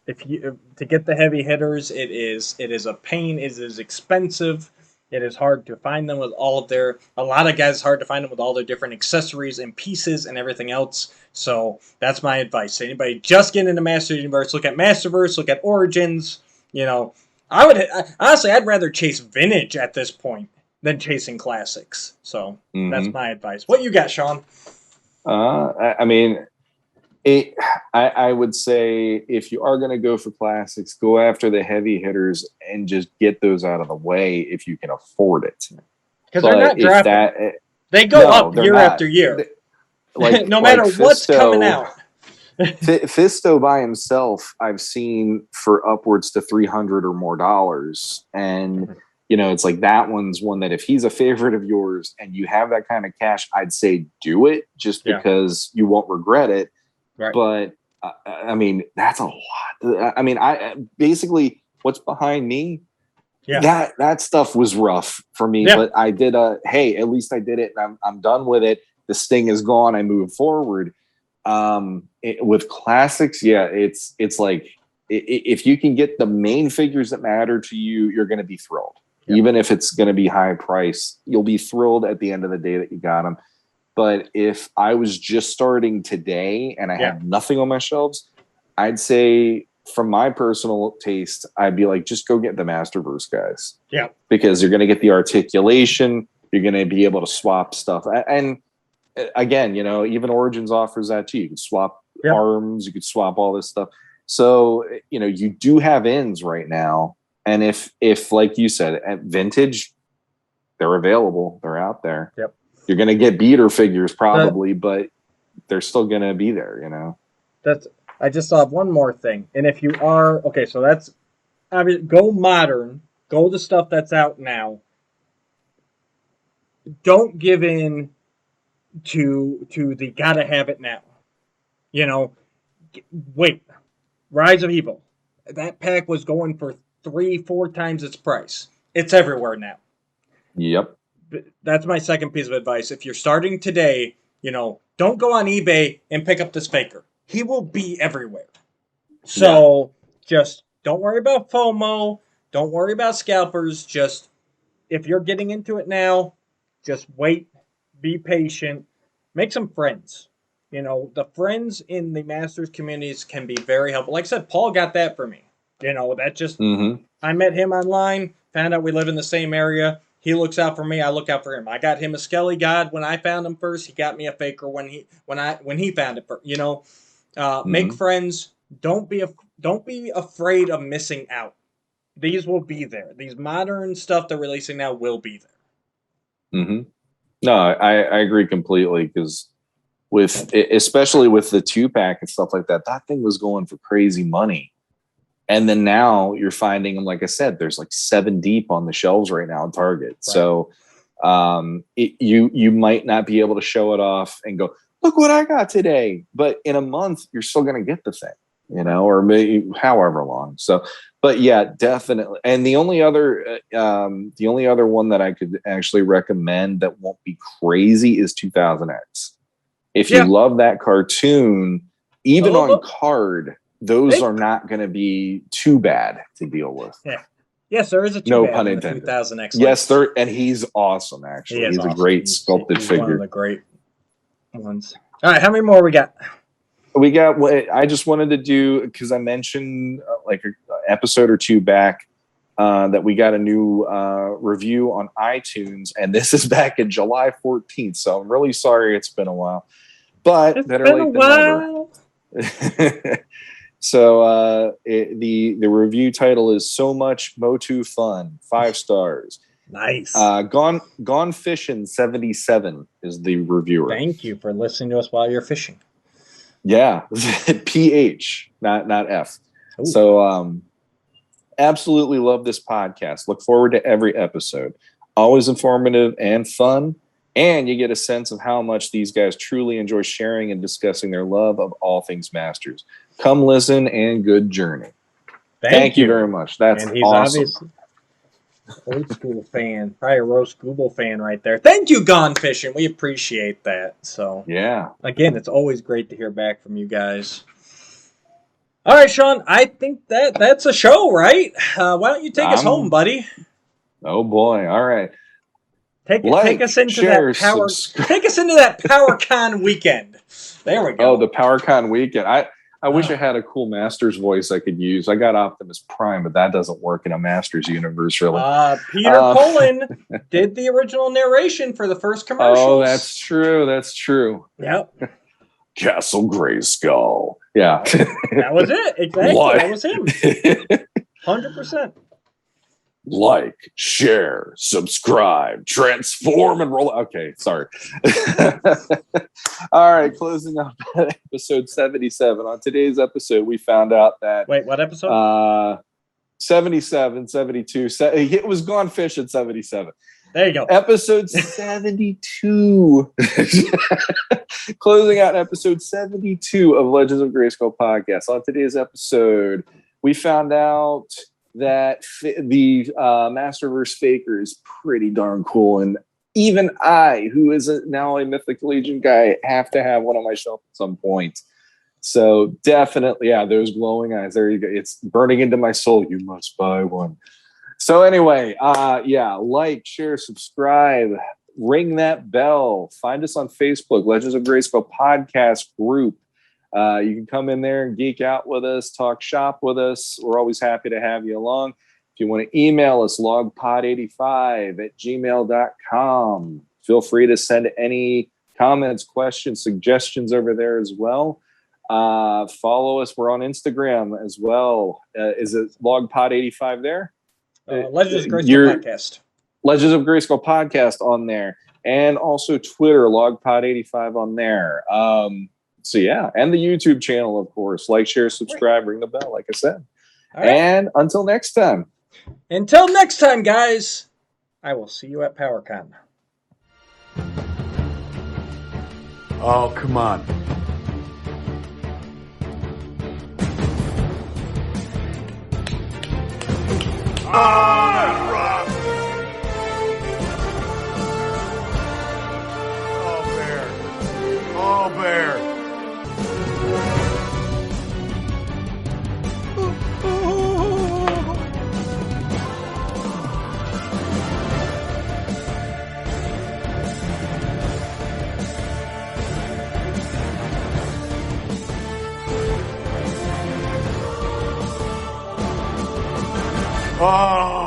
to get the heavy hitters, it is a pain, it is expensive. It is hard to find them with a lot of guys, it's hard to find them with all their different accessories and pieces and everything else. So that's my advice. Anybody just getting into Master Universe, look at Masterverse, look at Origins. I'd rather chase vintage at this point than chasing classics. So that's my advice. What you got, Sean? I would say if you are going to go for classics, go after the heavy hitters and just get those out of the way if you can afford it. Because they're not dropping. They go up year after year. No matter what's coming out. Fisto by himself, I've seen for upwards to $300 or more. And, it's like that one's one that if he's a favorite of yours and you have that kind of cash, I'd say do it just because you won't regret it. Right. But that's a lot. Basically what's behind me, that stuff was rough for me, but I did at least I did it and I'm done with it. The sting is gone. I move forward. With classics, it's like if you can get the main figures that matter to you, you're going to be thrilled. Even if it's going to be high price, you'll be thrilled at the end of the day that you got them. But if I was just starting today and I had nothing on my shelves, I'd say from my personal taste, I'd be like, just go get the Masterverse guys. Yeah. Because you're going to get the articulation. You're going to be able to swap stuff. And again, even Origins offers that too. You can swap arms. You could swap all this stuff. So, you do have ends right now. And if like you said, at vintage, they're available. They're out there. Yep. You're going to get beater figures probably, but they're still going to be there, you know? I just saw one more thing. And if you are, okay, so that's, I mean, go modern, go the stuff that's out now. Don't give in to the gotta have it now. You know, wait. Rise of Evil. That pack was going for 3-4 times its price. It's everywhere now. Yep. That's my second piece of advice. If you're starting today, you know, don't go on eBay and pick up this faker. He will be everywhere. So just don't worry about FOMO. Don't worry about scalpers. Just, if you're getting into it now, just wait, be patient, make some friends. You know, the friends in the Masters communities can be very helpful. Like I said, Paul got that for me. You know, that just, I met him online, found out we live in the same area. He looks out for me, I look out for him. I got him a Skelly God when I found him first. He got me a Faker when he found it first. You know, make friends. Don't be afraid of missing out. These will be there. These modern stuff they're releasing now will be there. No, I agree completely, because especially with the 2-pack and stuff like that, that thing was going for crazy money. And then now you're finding them, like I said, there's like 7 deep on the shelves right now in Target. Right. So you might not be able to show it off and go, look what I got today. But in a month, you're still going to get the thing, you know, or maybe however long. So, but yeah, definitely. And the only other one that I could actually recommend that won't be crazy is 2000X. If you love that cartoon, even on card, those are not going to be too bad to deal with. Yeah. Yes, there is a no pun intended. 2000X. Yes, and he's awesome. Actually, he's awesome. A great sculpted figure. One of the great ones. All right, how many more we got? We got. I just wanted to do, because I mentioned like an episode or 2 back that we got a new review on iTunes, and this is back in July 14th. So I'm really sorry it's been a while, but it's better been late than never. So the review title is So Much Motu Fun, 5 stars. Nice. Gone Fishing 77 is the reviewer. Thank you for listening to us while you're fishing. Yeah, PH, not F. Ooh. So absolutely love this podcast. Look forward to every episode. Always informative and fun. And you get a sense of how much these guys truly enjoy sharing and discussing their love of all things Masters. Come listen and good journey. Thank you very much. That's awesome. Obviously old school fan, probably a Rose Google fan right there. Thank you, Gone Fishing. We appreciate that. So yeah, again, it's always great to hear back from you guys. All right, Sean, I think that's a show, right? Why don't you take us home, buddy? Oh boy! All right. Take us into that Powercon weekend. There we go. Oh, the Powercon weekend. I wish I had a cool Masters voice I could use. I got Optimus Prime, but that doesn't work in a Masters universe, really. Peter Pollan did the original narration for the first commercials. Oh, that's true. That's true. Yep. Castle Grayskull. Yeah. That was it. Exactly. That was him. 100%. Like, share, subscribe, transform, and roll. Okay, sorry. All right, closing up episode 77. On today's episode, we found out that... Wait, what episode? 77, 72. It was Gone Fish at 77. There you go. Episode 72. Closing out episode 72 of Legends of Grayskull podcast. On today's episode, we found out that the Masterverse Faker is pretty darn cool, and even I, who is now a Mythic Legion guy, have to have one on my shelf at some point. So definitely, yeah, those glowing eyes. There you go. It's burning into my soul. You must buy one. So anyway, like, share, subscribe, ring that bell. Find us on Facebook, Legends of Grayskull podcast group. You can come in there and geek out with us, talk shop with us. We're always happy to have you along. If you want to email us, logpod85@gmail.com. Feel free to send any comments, questions, suggestions over there as well. Follow us. We're on Instagram as well. Is it logpod85 there? Legends of Grayskull podcast. Legends of Grayskull podcast on there. and also Twitter, LogPod85 on there. So yeah, and the YouTube channel, of course. Like, share, subscribe, ring the bell, like I said. Right. And until next time. Until next time, guys, I will see you at Powercon. Oh, come on. Rock! Oh, bear. Oh, bear. Oh!